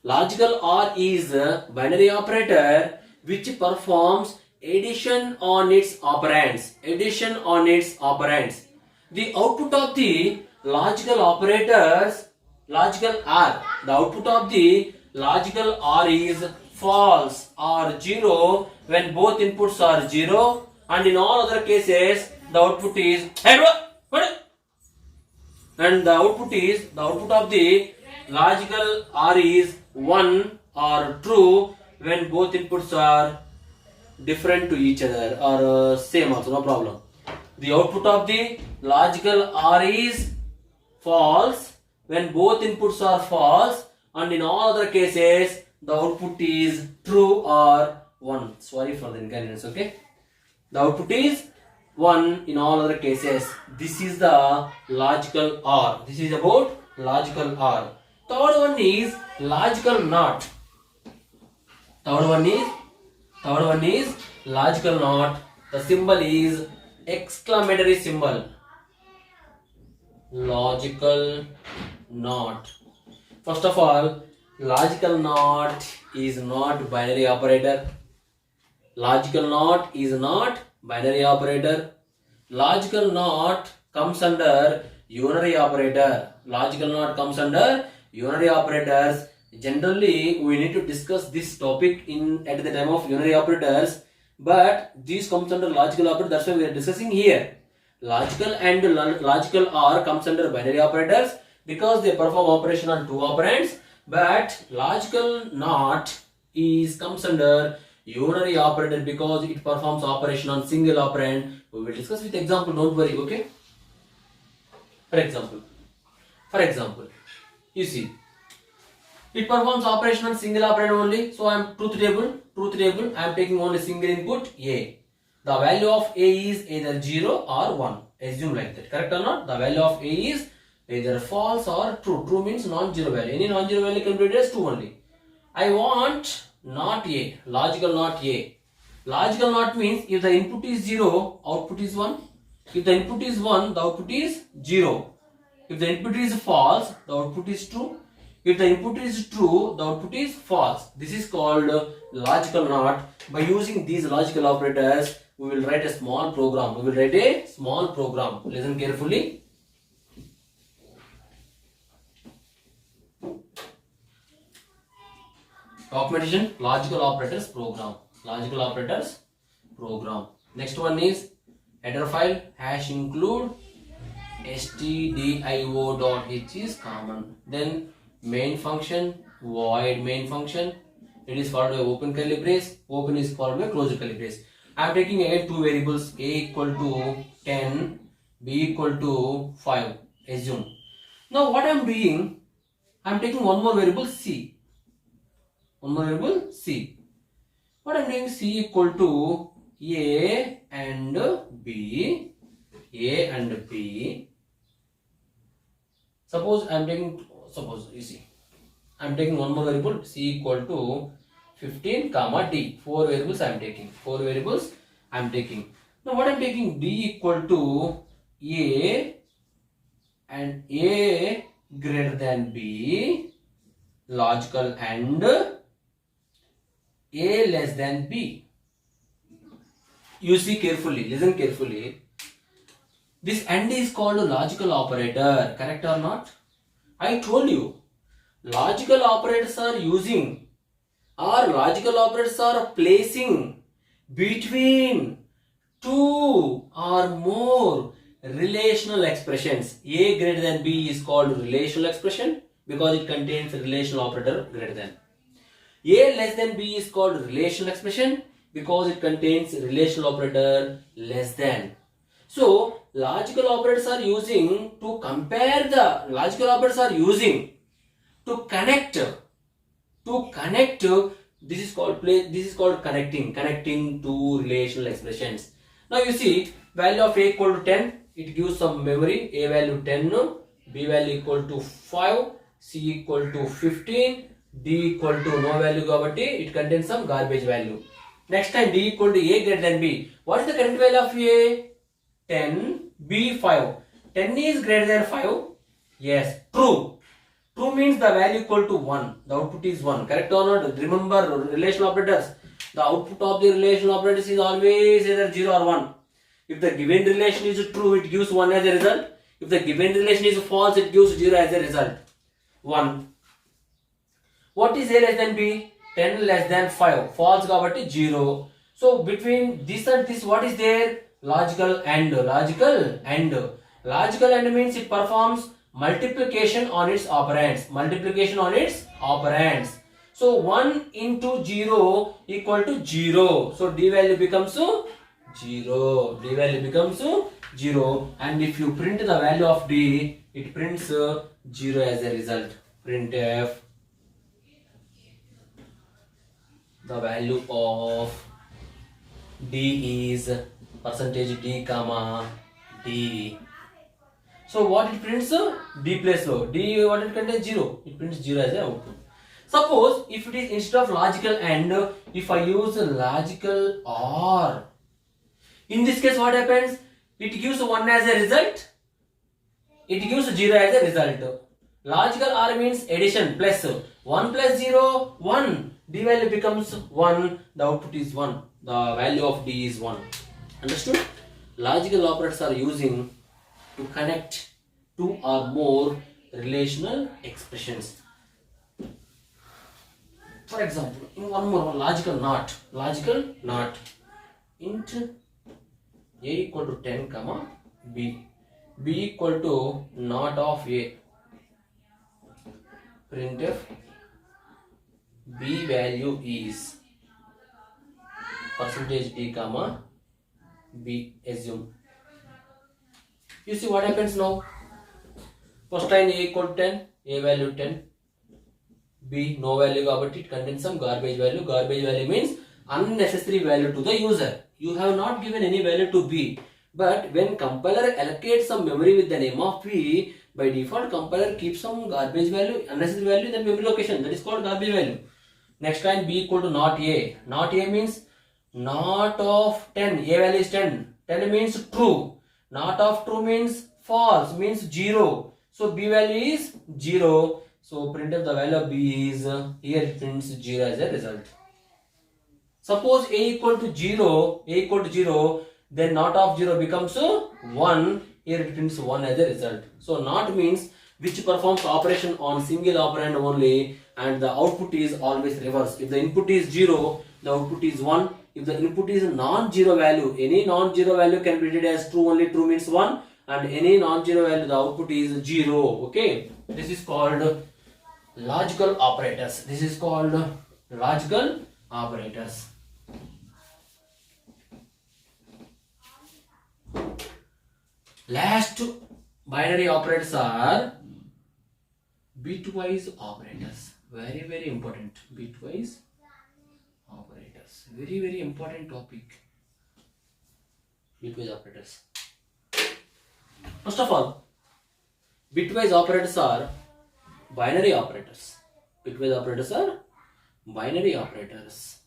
Logical OR is a binary operator which performs addition on its operands. Addition on its operands. The output of the logical operators, logical OR, the output of the logical OR is false or 0 when both inputs are 0, and in all other cases the output is and the output of the logical OR is 1 or true when both inputs are different to each other or same also, no problem. The output of the logical OR is false when both inputs are false, and in all other cases the output is true or 1. Sorry for the inconvenience, okay? The output is 1 in all other cases. This is the logical OR. This is about logical OR. Third one is logical NOT. Third one is logical NOT. The symbol is exclamatory symbol. Logical NOT. First of all, logical NOT is not binary operator. Logical NOT is not binary operator. Logical NOT comes under unary operator. Logical NOT comes under unary operators. Generally, we need to discuss this topic at the time of unary operators, but this comes under logical operator. That's why we are discussing here. Logical and logical OR comes under binary operators because they perform operation on 2 operands, but logical NOT comes under unary operator because it performs operation on single operand. We will discuss with example, don't worry, okay? For example, you see, it performs operation on single operand only. So I am truth table, I am taking only single input A. The value of A is either 0 or 1. Assume like that. Correct or not? The value of A is either false or true. True means non-zero value. Any non-zero value can be treated as 2 only. I want not A. Logical not A. Logical not means if the input is 0, output is 1. If the input is 1, the output is 0. If the input is false, the output is true. If the input is true, the output is false. This is called logical NOT. By using these logical operators, we will write a small program. Listen carefully. Documentation, logical operators program. Next one is header file #include stdio.h is common. Then main function, void main function. It is followed by open curly brace. Open is followed by closed curly brace. I'm taking again two variables, a equal to 10, b equal to 5. Assume. Now what I'm doing, I'm taking one more variable c. One more variable c. What I'm doing, c equal to a and b. A and b. Suppose I'm taking, suppose you see, I'm taking one more variable, c equal to 15 comma d. Four variables I'm taking. Four variables I'm taking. Now what I'm taking, d equal to a and a greater than b, logical, and a less than b. You see carefully, listen carefully. This and is called a logical operator, correct or not? I told you, logical operators are using, or logical operators are placing between two or more relational expressions. A greater than b is called relational expression because it contains a relational operator greater than. A less than b is called relational expression because it contains a relational operator less than. So logical operators are using to compare the logical operators are using to connect this is called connecting two relational expressions. Now you see value of a equal to 10, it gives some memory. A value 10, b value equal to 5, c equal to 15, d equal to no value kabatti it contains some garbage value. Next time d equal to a greater than b. What is the current value of a? 10, b 5. 10 is greater than 5. Yes, true. True means the value equal to 1. The output is 1. Correct or not? Remember relational operators. The output of the relational operators is always either 0 or 1. If the given relation is true, it gives 1 as a result. If the given relation is false, it gives 0 as a result. 1. What is a less than b? 10 less than 5. False kabatti 0. So between this and this, what is there? Logical and. Logical and means it performs multiplication on its operands. Multiplication on its operands. So 1 into 0 equal to 0. So d value becomes 0. D value becomes 0. And if you print the value of d, it prints 0 as a result. Printf the value of d is percentage d comma d. So what it prints? D plus low. D what it contains? 0. It prints 0 as an output. Suppose if it is instead of logical and, if I use logical or, in this case what happens? It gives 1 as a result. It gives 0 as a result. Logical or means addition plus 1 plus 0 1. D value becomes 1. The output is 1. The value of d is 1. Understood? Logical operators are using to connect two or more relational expressions. For example, in one more logical not. Int a equal to 10 comma b. B equal to not of a. Printf b value is percentage d comma b. Assume. You see what happens now? First line a equal to 10, a value 10, b no value kabatti it contains some garbage value. Garbage value means unnecessary value to the user. You have not given any value to b, but when compiler allocates some memory with the name of b, by default compiler keeps some garbage value, unnecessary value in the memory location. That is called garbage value. Next line b equal to not a. Not a means not of 10. A value is 10. 10 means true. Not of true means false, means 0. So b value is 0. So printf the value of b is, here it prints 0 as a result. Suppose a equal to 0, then not of 0 becomes 1. Here it prints 1 as a result. So not means which performs operation on single operand only, and the output is always reverse. If the input is 0, the output is 1. If the input is non-zero value, any non-zero value can be treated as true only. True means 1, and any non-zero value, the output is 0. Okay, this is called logical operators. Last binary operators are bitwise operators. Very, very important. Bitwise operators. Very, very important topic. Bitwise operators. First of all, bitwise operators are binary operators. Bitwise operators are binary operators.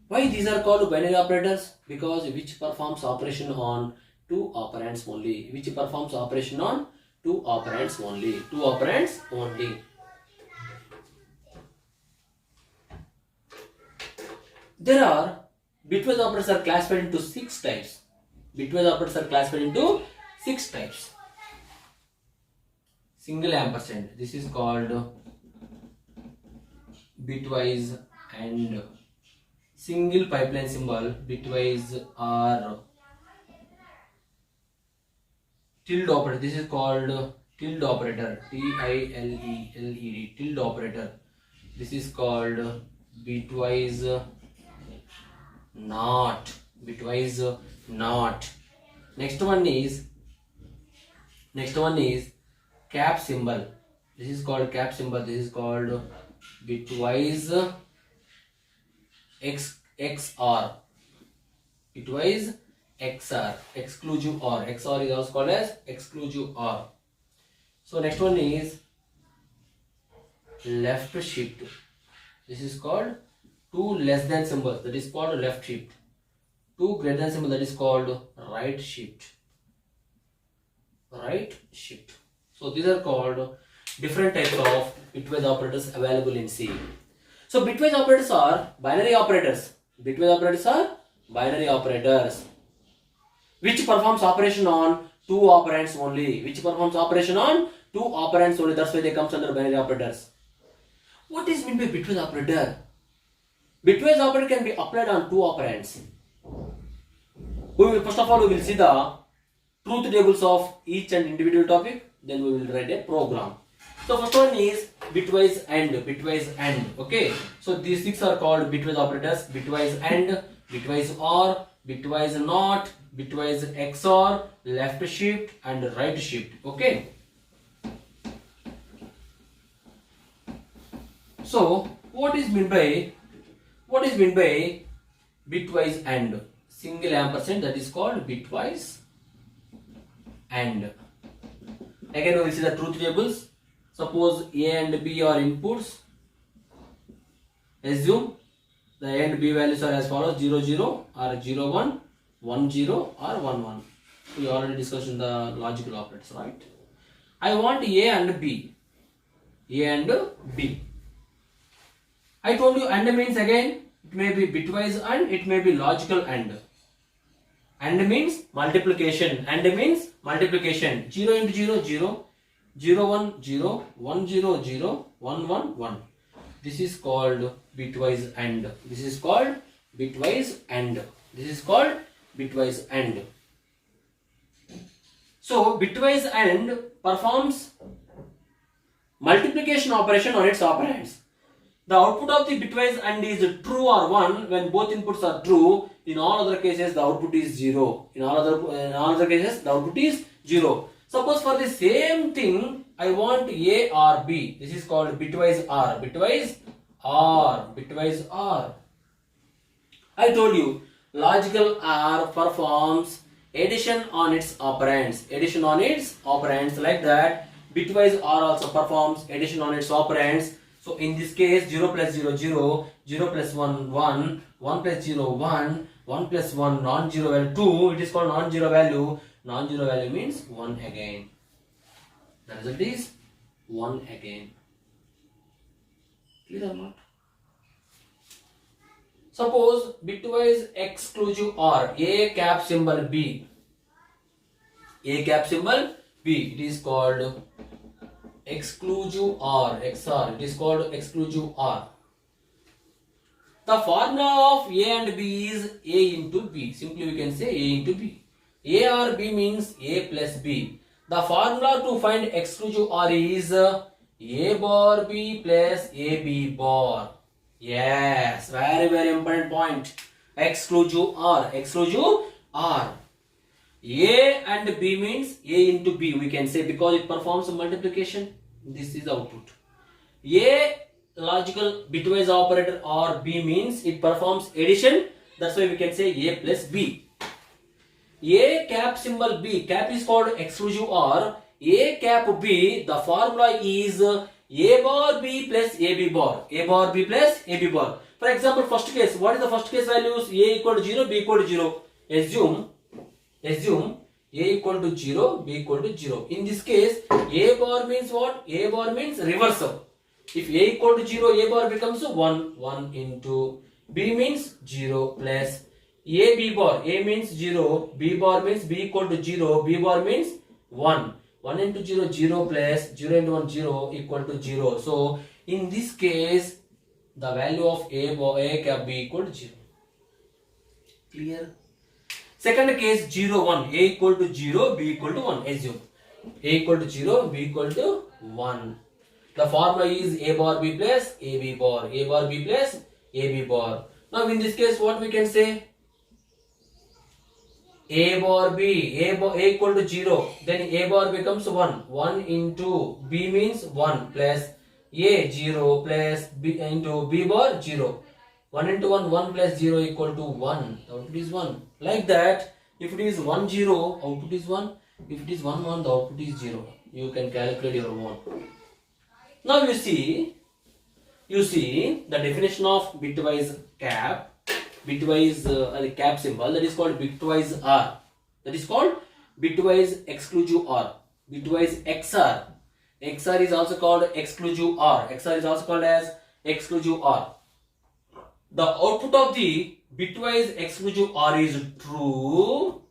Why these are called binary operators? Because which performs operation on two operands only. Which performs operation on two operands only. Two operands only. There are bitwise operators are classified into 6 types. Bitwise operators are classified into 6 types. Single ampersand. This is called bitwise and single pipeline symbol. Bitwise or tilde operator. This is called tilde operator. Tiled. Tilde operator. This is called bitwise not. Bitwise not. Next one is cap symbol. This is called cap symbol. This is called bitwise XR. Bitwise XR. Exclusive OR. XR is also called as exclusive OR. So next one is left shift. This is called two less than symbols. That is called left shift. Two greater than symbol. That is called right shift. Right shift. So these are called different types of bitwise operators available in C. So bitwise operators are binary operators. Bitwise operators are binary operators which performs operation on two operands only. Which performs operation on two operands only. That's why they comes under binary operators. What is meant by bitwise operator? Bitwise operator can be applied on two operands. First of all, we will see the truth tables of each and individual topic. Then we will write a program. So first one is bitwise and. Bitwise and. Okay. So these 6 are called bitwise operators. Bitwise and, bitwise or, bitwise not, bitwise XOR, left shift and right shift. Okay. So what is meant by bitwise and? Single ampersand, that is called bitwise and. Again we will see the truth tables. Suppose A and B are inputs. Assume the A and B values are as follows: 0 0 or 0 1, 1 0 or 1 1. We already discussed in the logical operators, right? I want A and B. A and B. I told you AND means, again, it may be bitwise and it may be logical AND. AND means multiplication. AND means multiplication. 0 into 0, 0. 0 1 0, 1 0 0, 1 1 1. This is called bitwise AND. This is called bitwise AND. This is called bitwise AND. So bitwise AND performs multiplication operation on its operands. The output of the bitwise AND is true or 1 when both inputs are true. In all other cases, the output is 0. In all other cases, the output is 0. Suppose for the same thing, I want A or B. This is called bitwise OR. Bitwise OR. Bitwise OR. I told you, logical OR performs addition on its operands. Addition on its operands, like that. Bitwise OR also performs addition on its operands. So in this case, 0 plus 0 0, 0 plus 1 1, 1 plus 0 1, 1 plus 1 non-zero value 2. It is called non-zero value. Non-zero value means 1 again. The result is 1 again. Clear or not? Suppose bitwise exclusive OR. A cap symbol B. A cap symbol B. It is called exclusive OR. XOR. It is called exclusive OR. The formula of A and B is A into B. Simply we can say A into B. A or B means A plus B. The formula to find exclusive OR is A bar B plus AB bar. Yes, very important point. Exclusive OR. Exclusive OR. A and B means A into B, we can say, because it performs multiplication. This is output. A logical bitwise operator or B means it performs addition. That's why we can say A plus B. A cap symbol B, cap is called exclusive OR. A cap B, the formula is A bar B plus AB bar. A bar B plus AB bar. For example, first case, what is the first case values? A equal to 0, B equal to 0. Assume A equal to 0, B equal to 0. In this case, A bar means what? A bar means reversal. If A equal to 0, A bar becomes 1. 1 into B means 0 plus A B bar. A means 0, B bar means B equal to 0, B bar means 1. 1 into 0, 0 plus 0 into 1, 0 equal to 0. So, in this case, the value of A cap B equal to 0. Clear? Second case 0, 1. A equal to 0, B equal to 1. Assume A equal to 0, B equal to 1. The formula is A bar B plus AB bar. A bar B plus AB bar. Now in this case what we can say? A bar B, A equal to 0. Then A bar becomes 1. 1 into B means 1 plus A 0 plus B into B bar 0. 1 into 1, 1 plus 0 equal to 1. The output is 1. Like that, if it is 1, 0, output is 1. If it is 1, 1, the output is 0. You can calculate your own. Now you see the definition of bitwise cap, bitwise cap symbol, that is called bitwise OR. That is called bitwise exclusive OR. Bitwise XOR. XOR is also called exclusive OR. XOR is also called as exclusive OR. The output of the bitwise exclusive OR is true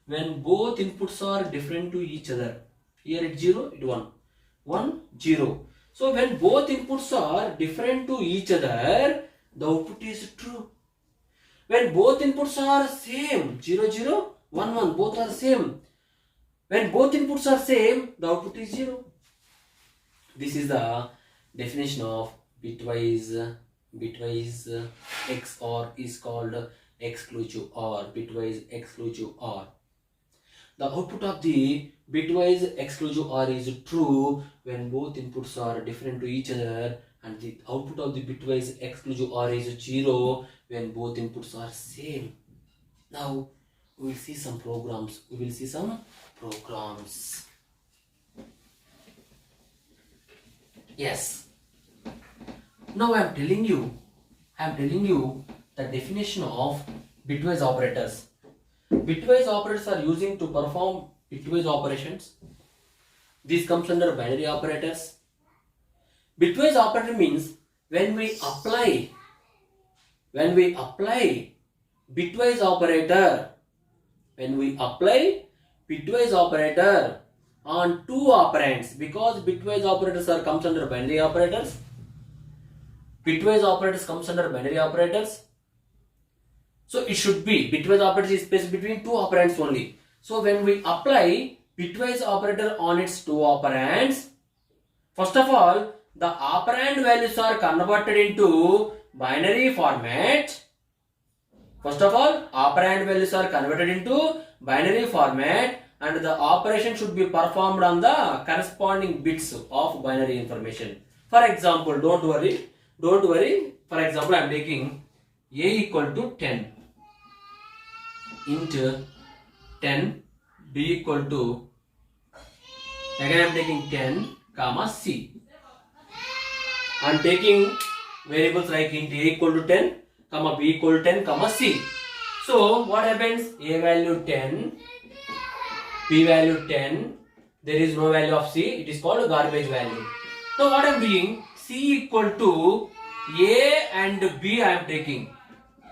when both inputs are different to each other. Here it's 0, it 1. 1, 0. So when both inputs are different to each other, the output is true. When both inputs are same, 0, 0, 1, 1, both are same. When both inputs are same, the output is 0. This is the definition of bitwise XOR is called exclusive OR. Bitwise exclusive OR. The output of the bitwise exclusive OR is true when both inputs are different to each other, and the output of the bitwise exclusive OR is 0 when both inputs are same. Now we will see some programs. Yes. Now I am telling you the definition of bitwise operators. Bitwise operators are using to perform bitwise operations. This comes under binary operators. Bitwise operator means when we apply bitwise operator on two operands, because bitwise operators comes under binary operators. Bitwise operators comes under binary operators. So it should be bitwise operator is placed between two operands only. So when we apply bitwise operator on its two operands, first of all, the operand values are converted into binary format. And the operation should be performed on the corresponding bits of binary information. For example, don't worry. For example, I am taking A equal to 10 into 10, B equal to, again I am taking 10 comma C. I am taking variables like int A equal to 10 comma B equal to 10 comma C. So what happens? A value 10, B value 10, there is no value of C, it is called garbage value. Now what I am doing? C equal to A and B I am taking.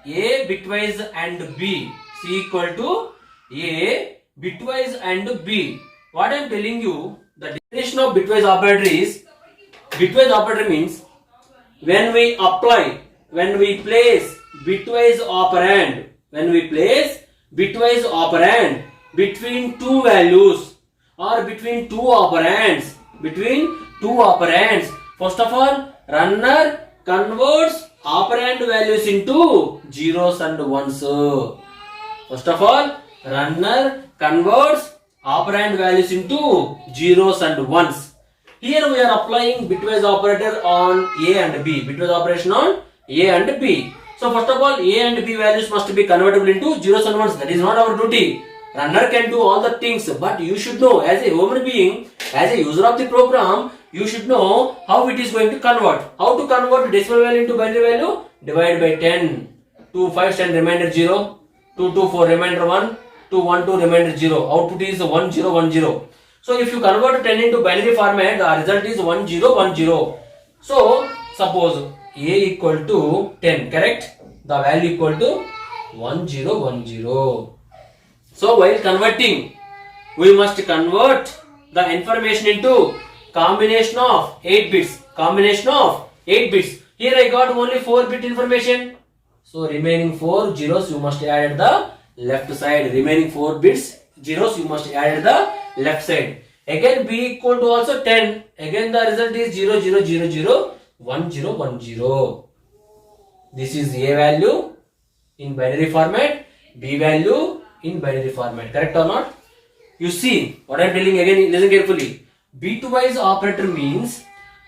A bitwise and B. C equal to A bitwise and B. What I am telling you, the definition of bitwise operator is, bitwise operator means when we place bitwise operand between two values or between two operands, first of all, runner converts operand values into zeros and ones. First of all, runner converts operand values into zeros and ones. Here we are applying bitwise operator on A and B. Bitwise operation on A and B. So first of all, A and B values must be convertible into zeros and ones. That is not our duty. Runner can do all the things, but you should know as a human being, as a user of the program, you should know how it is going to convert. How to convert decimal value into binary value? Divide by 10. 2 5 10 remainder 0. 2 2 4 remainder 1. 2 1 2 remainder 0. Output is 1 0 1 0. So if you convert 10 into binary format, the result is 1 0 1 0. So suppose A equal to 10, correct? The value equal to 1 0 1 0. So while converting, we must convert the information into combination of 8 bits. Combination of 8 bits. Here I got only 4-bit information. So remaining 4 zeros you must add at the left side. Remaining 4 bits zeros you must add at the left side. Again B equal to also 10. Again the result is 0 0 0 0 1 0 1 0. This is A value in binary format, B value in binary format. Correct or not? You see what I am telling again, listen carefully. Bitwise operator means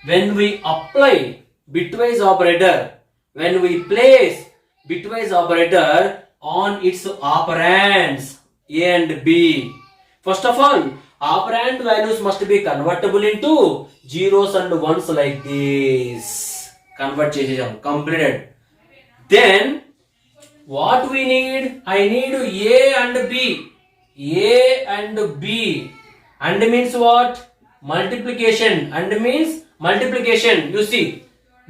when we apply bitwise operator, when we place bitwise operator on its operands A and B. First of all, operand values must be convertible into zeros and ones like this. Convert chesam completed. Then what we need? I need A and B. A and B. And means what? Multiplication. And means multiplication. You see,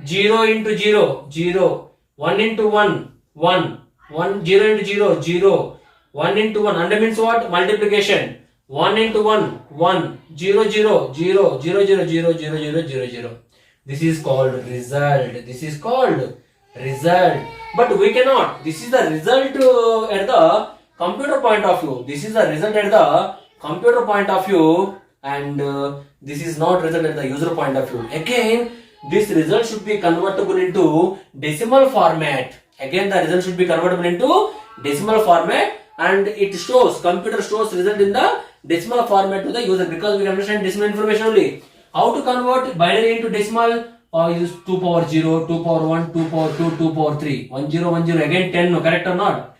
0 into 0, 0. 1 into 1, 1. 1, 0 into 0, 0. 1 into 1. And means what? Multiplication. 1 into 1, 1. 0, 0, 0, 0, 0, 0, 0, 0, 0, 0. This is called result. This is called result. But we cannot. This is the result at the computer point of view. This is the result at the computer point of view, and this is not result at the user point of view. Again, this result should be convertible into decimal format. Again, the result should be convertible into decimal format, and it shows, computer shows result in the decimal format to the user, because we understand decimal information only. How to convert binary into decimal? Use 2 power 0, 2 power 1, 2 power 2, 2 power 3. 1 0 1 0. Again 10. No, correct or not?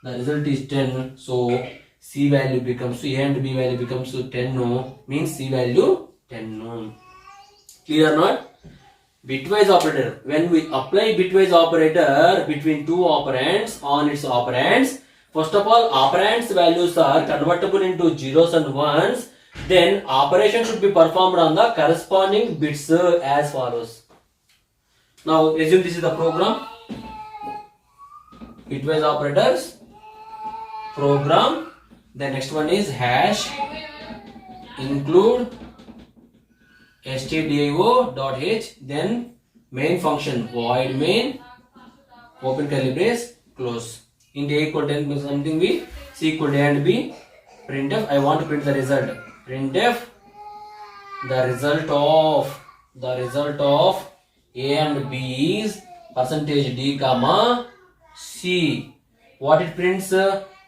The result is 10. So C value becomes, A and B value becomes 10. No, means C value 10. No. Clear or not? Bitwise operator. When we apply bitwise operator between two operands on its operands, first of all, operands values are convertible into zeros and ones. Then operation should be performed on the corresponding bits as follows. Now assume this is the program. Bitwise operators program. The next one is hash include stdio.h, then main function void main open curly brace close. Int A equal 10 means something B, C equal to A and B. Printf, I want to print the result. Printf, the result of A and B is percentage D comma C. What it prints?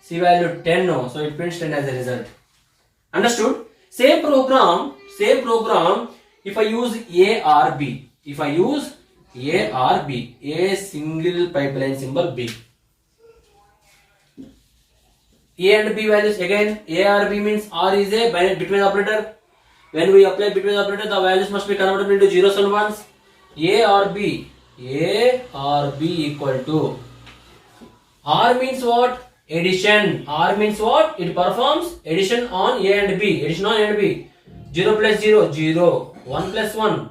C value 10. No, so it prints 10 as a result. Understood? Same program. If I use ARB, A single pipeline symbol B. A and B values, again ARB means R is a bitwise operator. When we apply bitwise operator, the values must be converted into zeros and ones. ARB equal to R means what? Addition. R means what? It performs addition on A and B. 0 plus 0, 0. 1 plus 1.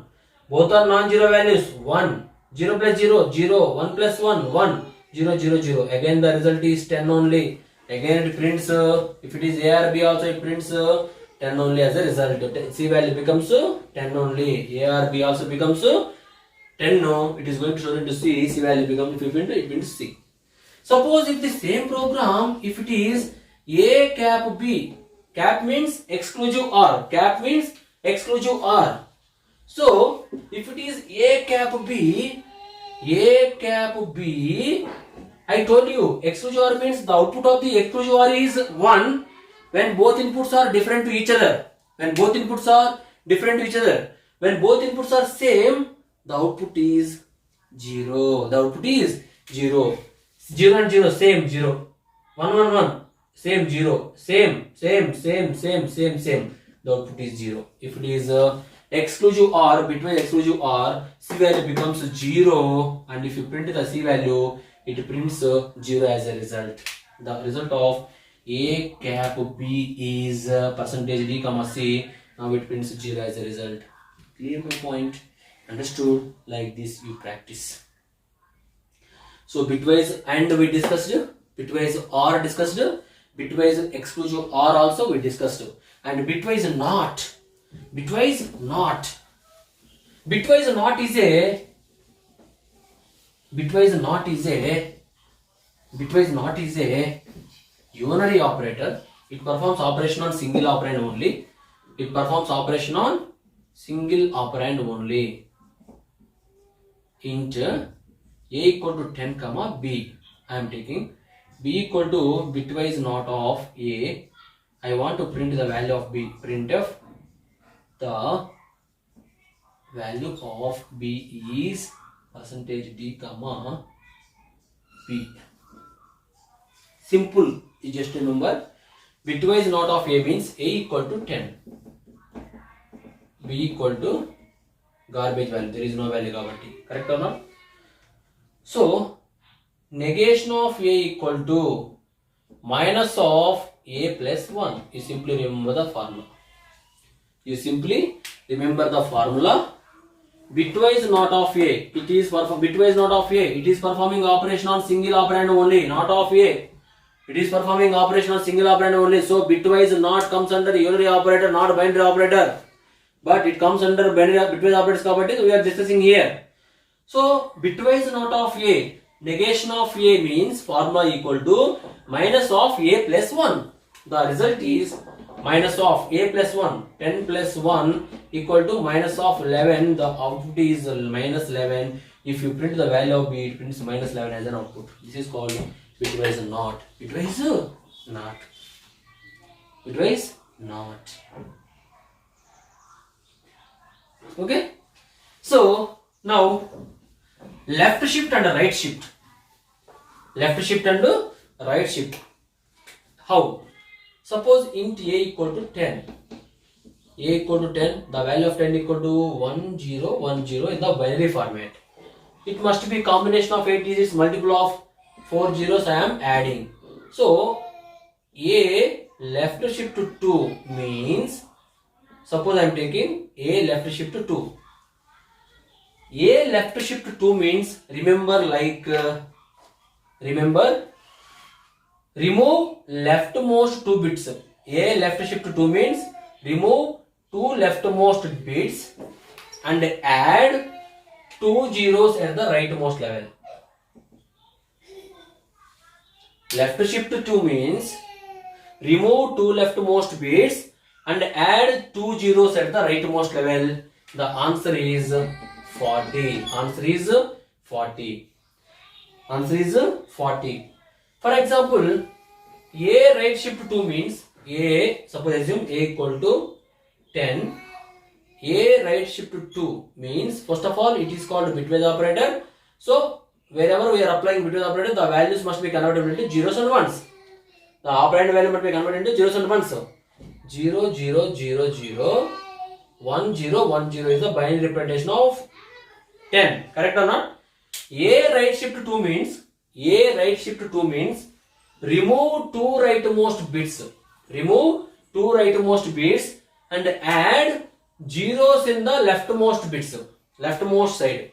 Both are non-zero values. 1. 0 plus 0, 0. 1 plus 1, 1. 0, 0, 0. Again the result is 10 only. Again it prints, if it is ARB also it prints 10 only as a result. C value becomes 10 only. ARB also becomes 10. No, it is going to show into C. C value becomes, if it prints C. Suppose if the same program, if it is A cap B, cap means exclusive R, So if it is A cap B, I told you exclusive OR means the output of the exclusive OR is 1 when both inputs are different to each other. When both inputs are different to each other. When both inputs are same, the output is 0. The output is 0. 0 and 0, same 0. 1, 1, 1, same 0. Same. The output is 0. If it is exclusive OR, between exclusive OR, C value becomes 0, and if you print the C value, it prints 0 as a result. The result of A cap B is percentage D comma C. Now it prints 0 as a result. Clear my point? Understood? Like this you practice. So bitwise AND we discussed, bitwise OR discussed, bitwise exclusive OR also we discussed, and bitwise NOT. Bitwise NOT. Bitwise NOT is a unary operator. It performs operation on single operand only. It performs operation on single operand only. Int A equal to 10 comma B. I am taking B equal to bitwise NOT of A. I want to print the value of B. Printf the value of B is percentage D comma B. Simple is just a number. Bitwise NOT of A means A equal to 10. B equal to garbage value. There is no value kabatti. Correct or not? So negation of A equal to minus of A plus 1. You simply remember the formula. Bitwise NOT of A. Bitwise NOT of A. It is performing operation on single operand only. Not of A. It is performing operation on single operand only. So bitwise NOT comes under unary operator, not binary operator. But it comes under bitwise operators kabatti we are discussing here. So bitwise NOT of A. Negation of A means formula equal to minus of A plus 1. The result is minus of A plus 1. 10 plus 1 equal to minus of 11. The output is minus 11. If you print the value of B, it prints minus 11 as an output. This is called bitwise NOT. Bitwise NOT. Bitwise NOT. Okay. So now left shift and right shift. Left shift and right shift. How? Suppose int A equal to 10. A equal to 10. The value of 10 equal to 1010 in the binary format. It must be combination of 8 digits multiple of 4 zeros I am adding. So A left shift to 2 means, suppose I am taking A left shift to 2. A left shift to 2 means, remove leftmost 2 bits. A left shift to 2 means remove 2 leftmost bits and add 2 zeros at the rightmost level. Left shift to 2 means remove 2 leftmost bits and add 2 zeros at the rightmost level. The answer is 40. Answer is 40. For example, A right shift 2 means A, suppose assume A equal to 10. A right shift 2 means, first of all, it is called bitwise operator. So wherever we are applying bitwise operator, the values must be converted into zeros and ones. The operand value must be converted into zeros and ones. 0 0 0 0 1 0 1 0 is the binary representation of 10. Correct or not? A right shift 2 means remove 2 rightmost bits. Remove 2 rightmost bits and add zeros in the leftmost bits, leftmost side.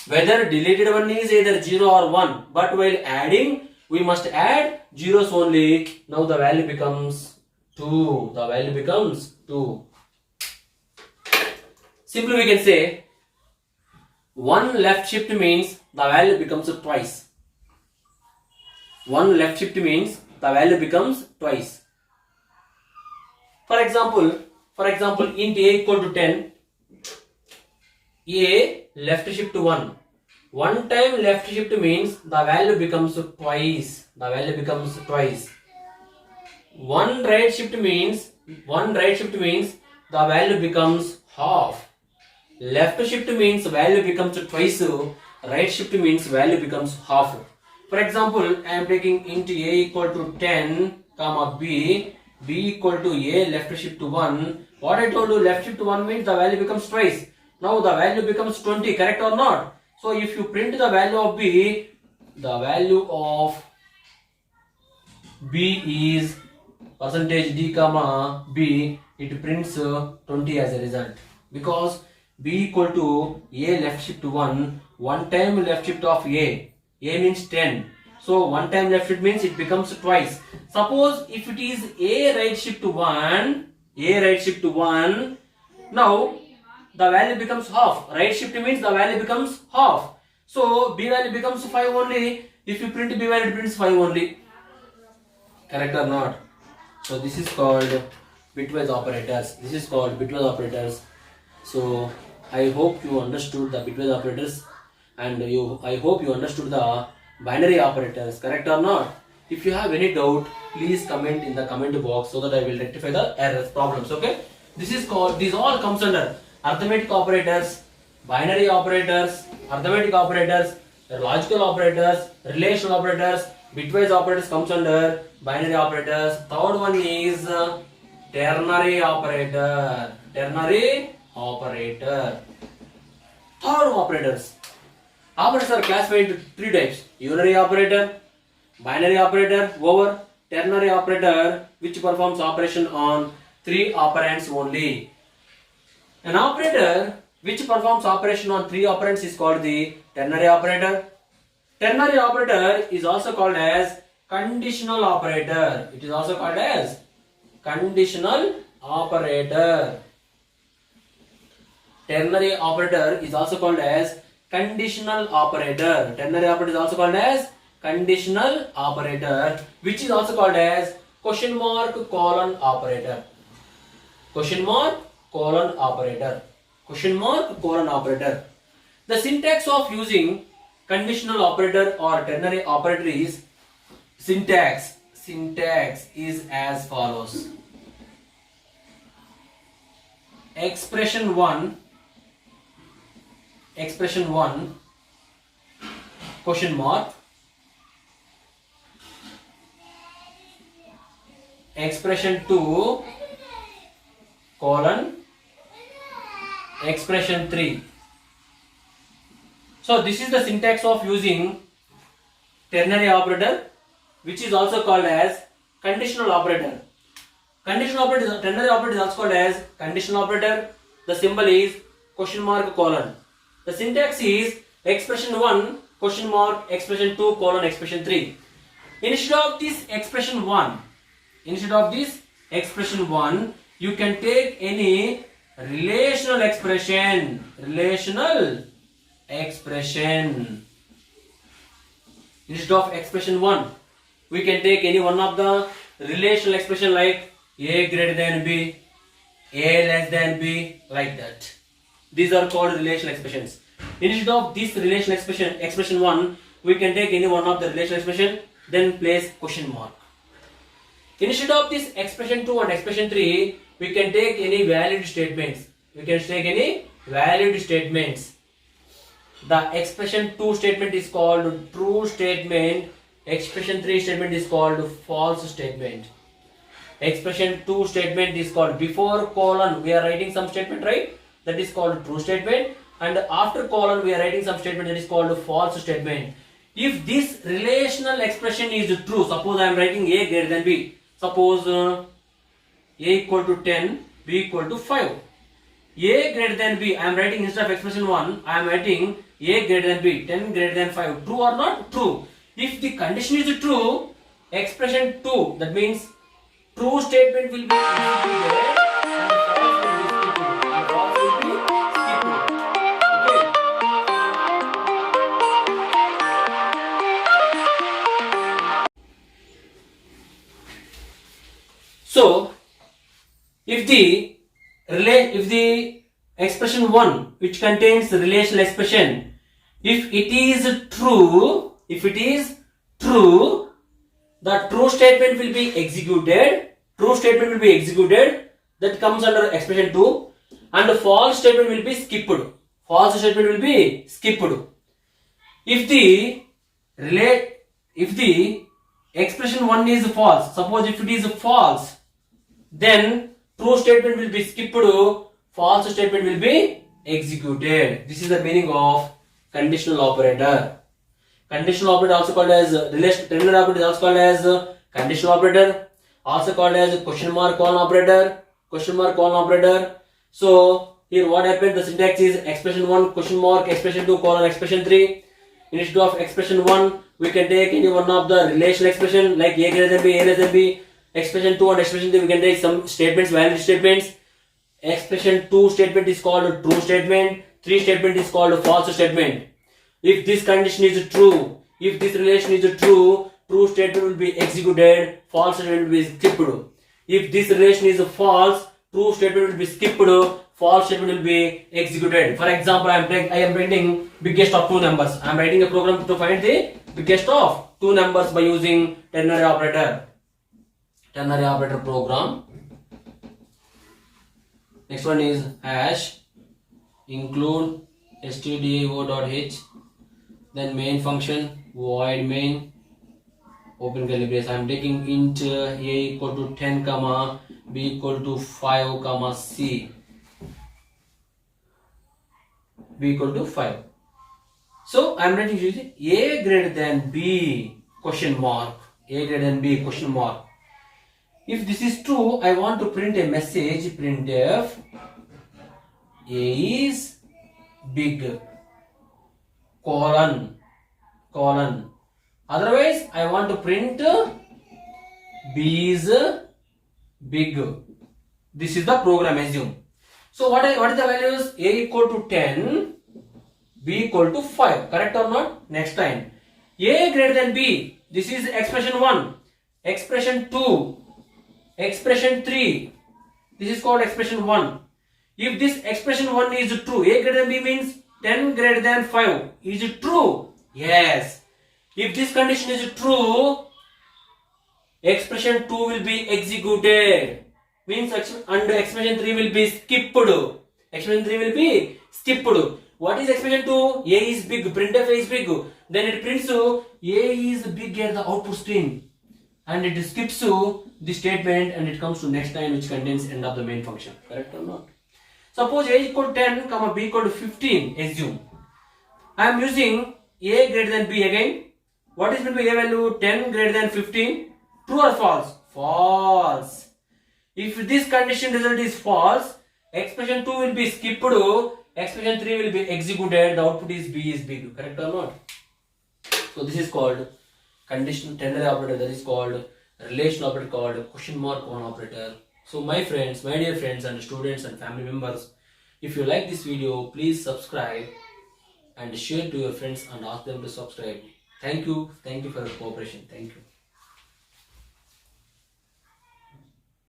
Whether deleted one is either 0 or 1, but while adding we must add zeros only. Now the value becomes 2. The value becomes 2. Simply we can say 1 left shift means the value becomes twice. 1 left shift means the value becomes twice. For example, int A equal to 10. A left shift 1. One time left shift means the value becomes twice. The value becomes twice. One right shift means the value becomes half. Left shift means value becomes twice. Right shift means value becomes half. For example, I am taking int a equal to 10, comma b equal to a left shift 1. What I told you, left shift 1 means the value becomes twice. Now the value becomes 20, correct or not? So if you print the value of b, the value of b is percentage d comma b, it prints 20 as a result, because b equal to a left shift 1, one time left shift of a means 10, so one time left shift means it becomes twice. Suppose if it is a right shift 1, now the value becomes half. Right shift means the value becomes half, so b value becomes 5 only. If you print b value, it prints 5 only, correct or not? So this is called bitwise operators. So I hope you understood the bitwise operators, and I hope you understood the binary operators, correct or not? If you have any doubt, please comment in the comment box so that I will rectify the errors, problems. Okay, these all comes under arithmetic operators, binary operators, logical operators, relational operators. Bitwise operators comes under binary operators. Third one is ternary operator. Third operators. Operators are classified into three types: unary operator, binary operator over ternary operator, which performs operation on three operands only. An operator which performs operation on three operands is called the ternary operator. Ternary operator is also called as conditional operator. It is also called as conditional operator. Ternary operator is also called as conditional operator. Ternary operator is also called as conditional operator, which is also called as question mark colon operator. Question mark colon operator. Question mark colon operator. The syntax of using conditional operator or ternary operator is syntax is as follows: expression 1 question mark, expression 2 colon, expression 3. So this is the syntax of using ternary operator, which is also called as conditional operator. Ternary operator is also called as conditional operator. The symbol is question mark colon. The syntax is expression 1 question mark, expression 2 colon, expression 3. Instead of this expression 1, you can take any relational expression. Instead of expression 1, we can take any one of the relational expression like a greater than b, a less than b, like that. These are called relational expressions. Instead of this relational expression 1, we can take any one of the relational expression, then place question mark. Instead of this expression 2 and expression 3, we can take any valid statements. The expression 2 statement is called true statement. Expression 3 statement is called false statement. Expression 2 statement is called before colon we are writing some statement, right? That is called true statement. And after colon we are writing some statement, that is called false statement. If this relational expression is true, suppose I am writing a greater than b. Suppose a equal to 10, b equal to 5. A greater than b, I am writing instead of expression 1, I am writing a greater than b, 10 greater than 5. True or not? True. If the condition is true, expression 2, that means true statement will be executed and false will be skipped. Okay. So, if the expression 1 which contains the relational expression If it is true, the true statement will be executed. True statement will be executed. That comes under expression 2. And the false statement will be skipped. False statement will be skipped. If the expression 1 is false, suppose if it is false, then true statement will be skipped, false statement will be executed. This is the meaning of conditional operator. Conditional operator also called as ternary operator is also called as conditional operator, also called as question mark colon operator. So here what happened, the syntax is expression 1 question mark, expression 2 colon, expression 3. Instead of expression 1 we can take any one of the relational expression like a greater than b, a less than b. Expression 2 and expression 3 we can take some statements, valid statements. Expression 2 statement is called true statement, 3 statement is called false statement. If this condition is true, if this relation is true, true statement will be executed, false statement will be skipped. If this relation is false, true statement will be skipped, false statement will be executed. For example, I am writing biggest of two numbers. I am writing a program to find the biggest of two numbers by using ternary operator. Ternary operator program. Next one is hash include stdio.h, then main function void main open curly brace. I am taking int a equal to 10 comma b equal to 5 comma c, b equal to 5. So I am writing using a greater than b question mark, a greater than b question mark. If this is true, I want to print a message, printf a is big colon. Otherwise I want to print b is big. This is the program, assume. So what is the values? A equal to 10, b equal to 5, correct or not? Next time, a greater than b, this is expression 1, expression 2, expression 3, this is called expression 1. If this expression 1 is true, a greater than b means 10 greater than 5, is it true? Yes. If this condition is true, expression 2 will be executed, means and expression 3 will be skipped. Expression 3 will be skipped. What is expression 2? A is big, printf A is big, then it prints A is big at the output stream, and it skips the statement and it comes to next line which contains end of the main function, correct or not? Suppose a equal to 10 comma b equal to 15, assume. I am using a greater than b again. What is meant by a value? 10 greater than 15. True or false? False. If this condition result is false, expression 2 will be skipped, expression 3 will be executed, the output is b is big, correct or not? So this is called conditional ternary operator, that is called relational operator called question mark colon operator. So my friends, my dear friends and students and family members, if you like this video, please subscribe and share to your friends and ask them to subscribe. Thank you for your cooperation. Thank you.